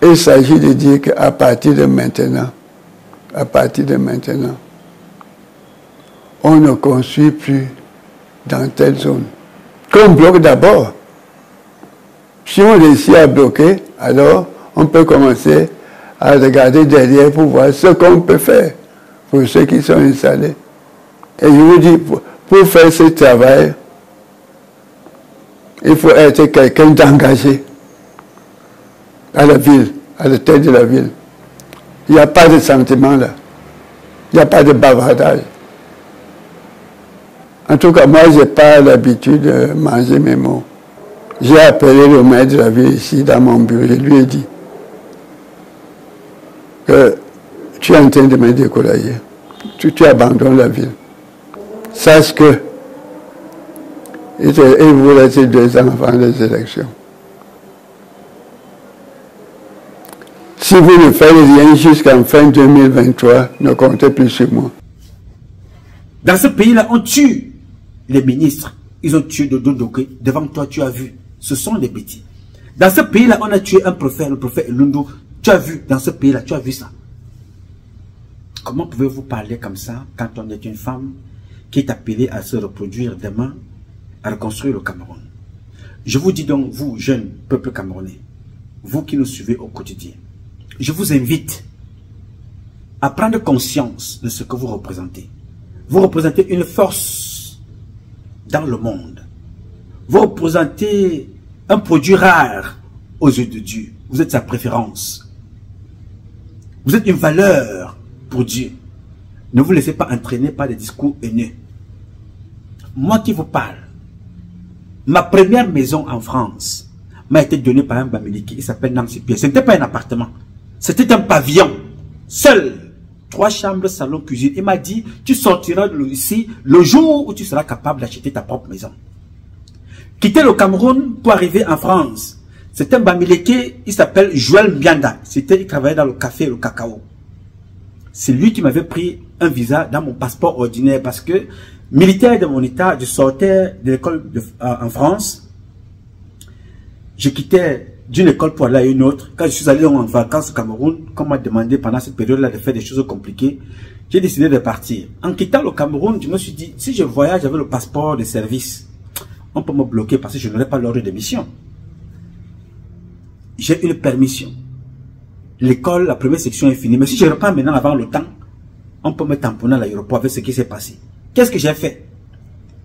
Il s'agit de dire qu'à partir de maintenant, on ne construit plus dans telle zone. Qu'on bloque d'abord. Si on réussit à bloquer, alors on peut commencer à regarder derrière pour voir ce qu'on peut faire pour ceux qui sont installés. Et je vous dis, pour faire ce travail, il faut être quelqu'un d'engagé à la ville, à la tête de la ville. Il n'y a pas de sentiment là. Il n'y a pas de bavardage. En tout cas, moi, je n'ai pas l'habitude de manger mes mots. J'ai appelé le maire de la ville ici, dans mon bureau. Je lui ai dit que tu es en train de me décourager. Tu abandonnes la ville. Sache que il vous reste 2 ans avant les élections. Si vous ne faites rien jusqu'en fin 2023, ne comptez plus sur moi. Dans ce pays-là, on tue les ministres. Ils ont tué Dodo Ndoké. Devant toi, tu as vu. Ce sont des petits. Dans ce pays-là, on a tué un prophète, le prophète Elundu. Tu as vu, dans ce pays-là, tu as vu ça. Comment pouvez-vous parler comme ça quand on est une femme qui est appelée à se reproduire demain, à reconstruire le Cameroun? Je vous dis donc, vous, jeunes peuple camerounais, vous qui nous suivez au quotidien, je vous invite à prendre conscience de ce que vous représentez. Vous représentez une force dans le monde. Vous représentez un produit rare aux yeux de Dieu. Vous êtes sa préférence. Vous êtes une valeur pour Dieu. Ne vous laissez pas entraîner par des discours haineux. Moi qui vous parle, ma première maison en France m'a été donnée par un Bamileke. Il s'appelle Nancy Pierre. Ce n'était pas un appartement. C'était un pavillon. Seul. 3 chambres, salon, cuisine. Il m'a dit, tu sortiras ici le jour où tu seras capable d'acheter ta propre maison. Quitter le Cameroun pour arriver en France. C'est un Bamileke, il s'appelle Joël Mbianda. Il travaillait dans le café et le cacao. C'est lui qui m'avait pris un visa dans mon passeport ordinaire parce que, militaire de mon état, je sortais de l'école en France. Je quittais d'une école pour aller à une autre. Quand je suis allé en vacances au Cameroun, qu'on m'a demandé pendant cette période-là de faire des choses compliquées, j'ai décidé de partir. En quittant le Cameroun, je me suis dit, si je voyage avec le passeport de service, on peut me bloquer parce que je n'aurai pas l'ordre de mission. J'ai une permission. L'école, la première section est finie. Mais si je repars maintenant avant le temps, on peut me tamponner à l'aéroport avec ce qui s'est passé. Qu'est-ce que j'ai fait?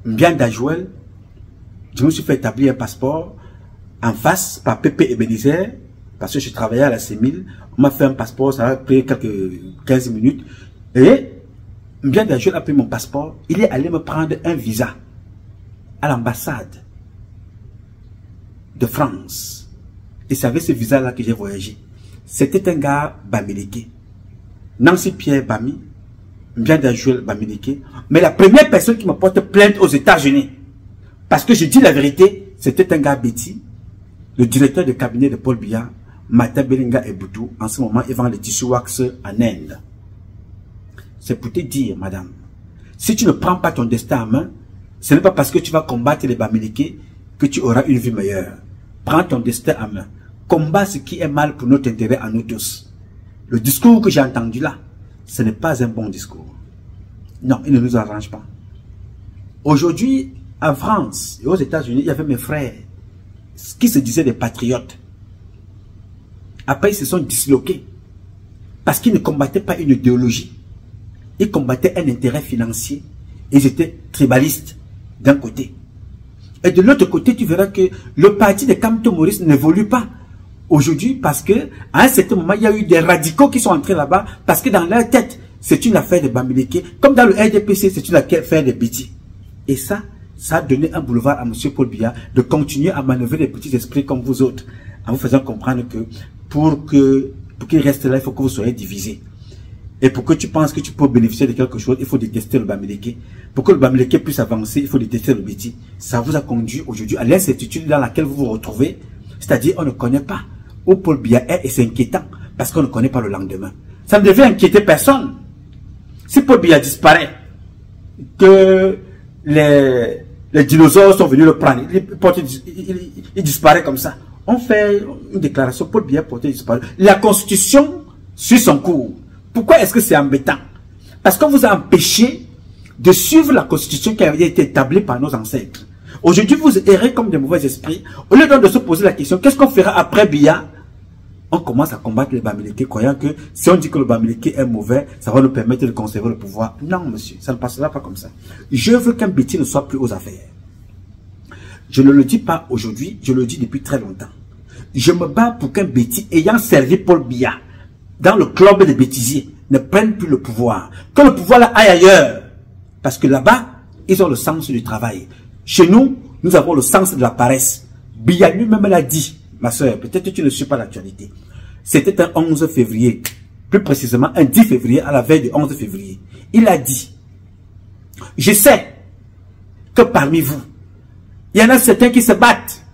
Bien d'Ajoël, je me suis fait établir un passeport en face par Pépé Ebenezer, parce que je travaillais à la CEMIL. On m'a fait un passeport, ça a pris quelques 15 minutes. Et bien d'Ajoël a pris mon passeport. Il est allé me prendre un visa à l'ambassade de France. Et c'est avec ce visa-là que j'ai voyagé. C'était un gars Bamileke. Nancy Pierre Bami, bien d'Ajoël Bamileke. Mais la première personne qui me porte plainte aux États-Unis, parce que je dis la vérité, c'était un gars Betty, le directeur de cabinet de Paul Biya, Mata Belinga Eboutou. En ce moment, il vend les tissus wax en Inde. C'est pour te dire, madame, si tu ne prends pas ton destin en main, ce n'est pas parce que tu vas combattre les Bamileke que tu auras une vie meilleure. Prends ton destin en main. Combat ce qui est mal pour notre intérêt à nous tous. Le discours que j'ai entendu là, ce n'est pas un bon discours. Non, il ne nous arrange pas. Aujourd'hui, en France et aux États-Unis, il y avait mes frères qui se disaient des patriotes. Après, ils se sont disloqués parce qu'ils ne combattaient pas une idéologie. Ils combattaient un intérêt financier. Ils étaient tribalistes d'un côté. Et de l'autre côté, tu verras que le parti de Kamto Maurice n'évolue pas aujourd'hui parce que à un certain moment, il y a eu des radicaux qui sont entrés là-bas parce que dans leur tête, c'est une affaire de Bamileke, comme dans le RDPC, c'est une affaire de Béti. Et ça a donné un boulevard à M. Paul Biya de continuer à manœuvrer les petits esprits comme vous autres, en vous faisant comprendre que pour qu'il reste là, il faut que vous soyez divisés. Et pour que tu penses que tu peux bénéficier de quelque chose, il faut détester le Bamileke. Pour que le Bamileke puisse avancer, il faut détester le Béti. Ça vous a conduit aujourd'hui à l'incertitude dans laquelle vous vous retrouvez. C'est-à-dire, on ne connaît pas où Paul Biya est et c'est inquiétant parce qu'on ne connaît pas le lendemain. Ça ne devait inquiéter personne. Si Paul Biya disparaît, que les dinosaures sont venus le prendre, il disparaît comme ça. On fait une déclaration, Paul Biya porté disparu. La Constitution suit son cours. Pourquoi est-ce que c'est embêtant? Parce qu'on vous a empêché de suivre la Constitution qui avait été établie par nos ancêtres. Aujourd'hui, vous errez comme des mauvais esprits. Au lieu de se poser la question, qu'est-ce qu'on fera après Biya? On commence à combattre les Bamileke, croyant que si on dit que le Bamileke est mauvais, ça va nous permettre de conserver le pouvoir. Non, monsieur, ça ne passera pas comme ça. Je veux qu'un Béti ne soit plus aux affaires. Je ne le dis pas aujourd'hui, je le dis depuis très longtemps. Je me bats pour qu'un Béti ayant servi Paul Biya dans le club des bêtisiers ne prenne plus le pouvoir. Que le pouvoir là aille ailleurs. Parce que là-bas, ils ont le sens du travail. Chez nous, nous avons le sens de la paresse. Biya lui-même l'a dit. Ma soeur, peut-être que tu ne suis pas l'actualité. C'était un 11 février, plus précisément un 10 février, à la veille du 11 février. Il a dit, je sais que parmi vous, il y en a certains qui se battent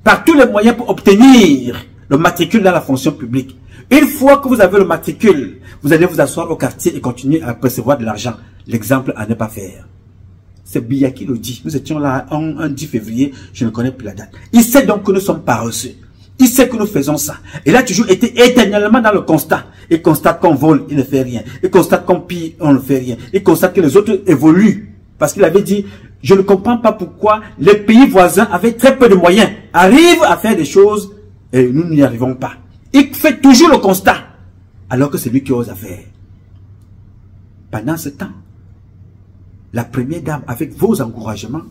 par tous les moyens pour obtenir le matricule dans la fonction publique. Une fois que vous avez le matricule, vous allez vous asseoir au quartier et continuer à percevoir de l'argent. L'exemple à ne pas faire. C'est Biya qui le dit. Nous étions là un 10 février, je ne connais plus la date. Il sait donc que nous sommes paresseux. Il sait que nous faisons ça. Il a toujours été éternellement dans le constat. Il constate qu'on vole, il ne fait rien. Il constate qu'on pille, on ne fait rien. Il constate que les autres évoluent. Parce qu'il avait dit, je ne comprends pas pourquoi les pays voisins avec très peu de moyens arrivent à faire des choses et nous n'y arrivons pas. Il fait toujours le constat. Alors que c'est lui qui ose faire. Pendant ce temps, la première dame, avec vos encouragements,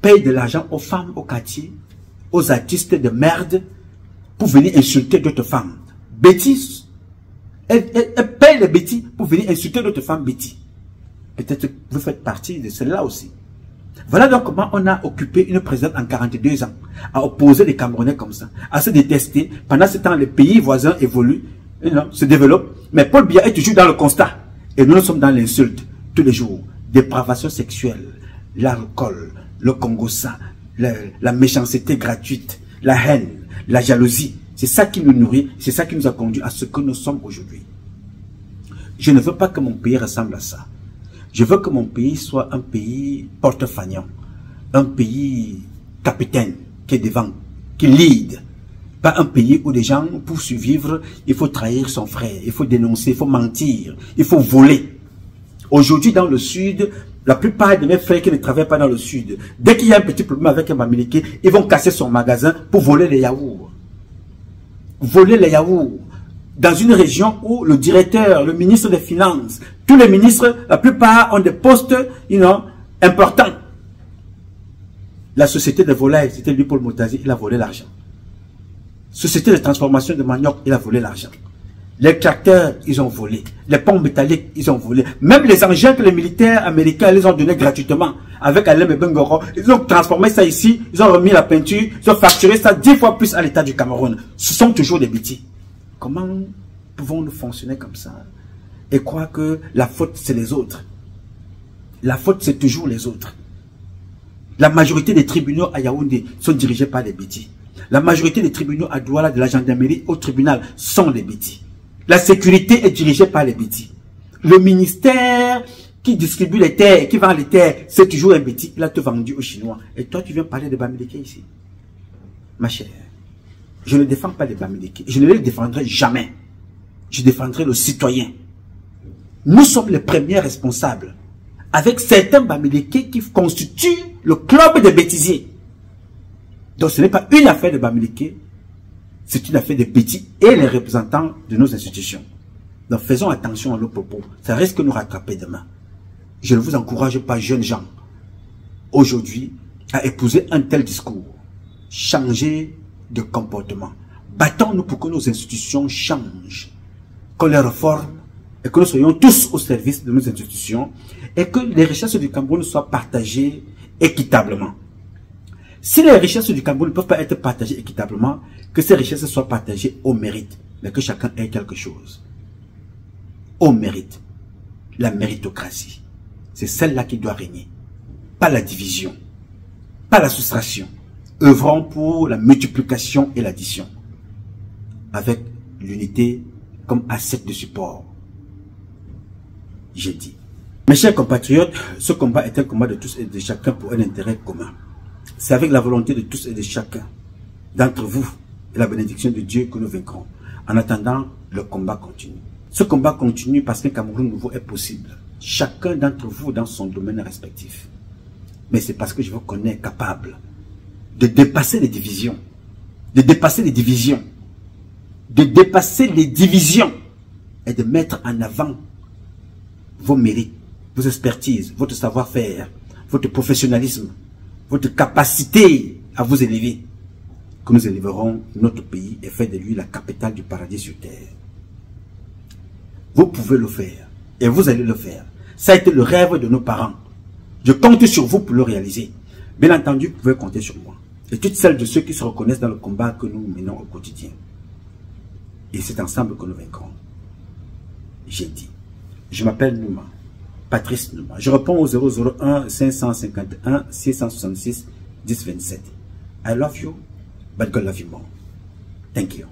paye de l'argent aux femmes au quartier, aux artistes de merde, pour venir insulter d'autres femmes. Bêtises. Elle paye les bêtises pour venir insulter d'autres femmes bêtises. Peut-être que vous faites partie de celle-là aussi. Voilà donc comment on a occupé une présidente en 42 ans, à opposer les Camerounais comme ça, à se détester. Pendant ce temps, les pays voisins évoluent, se développent. Mais Paul Biya est toujours dans le constat. Et nous sommes dans l'insulte tous les jours. Dépravation sexuelle, l'alcool, le congossa, la méchanceté gratuite, la haine, la jalousie. C'est ça qui nous nourrit, c'est ça qui nous a conduit à ce que nous sommes aujourd'hui. Je ne veux pas que mon pays ressemble à ça. Je veux que mon pays soit un pays porte-fanion, un pays capitaine qui est devant, qui lead. Pas un pays où des gens, pour survivre, il faut trahir son frère, il faut dénoncer, il faut mentir, il faut voler. Aujourd'hui, dans le sud, la plupart de mes frères qui ne travaillent pas dans le sud, dès qu'il y a un petit problème avec un Bamileke, ils vont casser son magasin pour voler les yaourts. Voler les yaourts. Dans une région où le directeur, le ministre des Finances, tous les ministres, la plupart ont des postes importants. La société de volailles, c'était lui Paul Moutazi, il a volé l'argent. Société de transformation de manioc, il a volé l'argent. Les tracteurs, ils ont volé. Les pompes métalliques, ils ont volé. Même les engins que les militaires américains les ont donnés gratuitement avec Alem et Bengoro, ils ont transformé ça ici, ils ont remis la peinture, ils ont facturé ça 10 fois plus à l'État du Cameroun. Ce sont toujours des bêtises. Comment pouvons-nous fonctionner comme ça et croire que la faute, c'est les autres? La faute, c'est toujours les autres. La majorité des tribunaux à Yaoundé sont dirigés par les bêtises. La majorité des tribunaux à Douala, de la gendarmerie au tribunal, sont des bêtises. La sécurité est dirigée par les bêtises. Le ministère qui distribue les terres, qui vend les terres, c'est toujours un bêtise. Il a tout vendu aux Chinois. Et toi, tu viens parler de Bamileke ici. Ma chère, je ne défends pas les Bamileke. Je ne les défendrai jamais. Je défendrai le citoyen. Nous sommes les premiers responsables. Avec certains Bamileke qui constituent le club des bêtisiers. Donc ce n'est pas une affaire de Bamileke. C'est une affaire des petits et les représentants de nos institutions. Donc faisons attention à nos propos. Ça risque de nous rattraper demain. je ne vous encourage pas, jeunes gens, aujourd'hui, à épouser un tel discours. Changez de comportement. Battons-nous pour que nos institutions changent, qu'on les réforme et que nous soyons tous au service de nos institutions et que les richesses du Cameroun soient partagées équitablement. Si les richesses du Cameroun ne peuvent pas être partagées équitablement, que ces richesses soient partagées au mérite, mais que chacun ait quelque chose. Au mérite. La méritocratie. C'est celle-là qui doit régner. Pas la division. Pas la soustraction. Œuvrons pour la multiplication et l'addition. Avec l'unité comme asset de support. J'ai dit. Mes chers compatriotes, ce combat est un combat de tous et de chacun pour un intérêt commun. C'est avec la volonté de tous et de chacun d'entre vous et la bénédiction de Dieu que nous vaincrons. En attendant, le combat continue. Ce combat continue parce qu'un Cameroun nouveau est possible. Chacun d'entre vous dans son domaine respectif. Mais c'est parce que je vous connais capable de dépasser les divisions. De dépasser les divisions. De dépasser les divisions. Et de mettre en avant vos mérites, vos expertises, votre savoir-faire, votre professionnalisme, votre capacité à vous élever. Que nous élèverons notre pays et faire de lui la capitale du paradis sur terre. Vous pouvez le faire. Et vous allez le faire. Ça a été le rêve de nos parents. Je compte sur vous pour le réaliser. Bien entendu, vous pouvez compter sur moi. Et toutes celles de ceux qui se reconnaissent dans le combat que nous menons au quotidien. Et c'est ensemble que nous vaincrons. J'ai dit. Je m'appelle Nouma. Patrice Nouma. Je réponds au 001 551 666 1027. I love you, but God love you more. Thank you.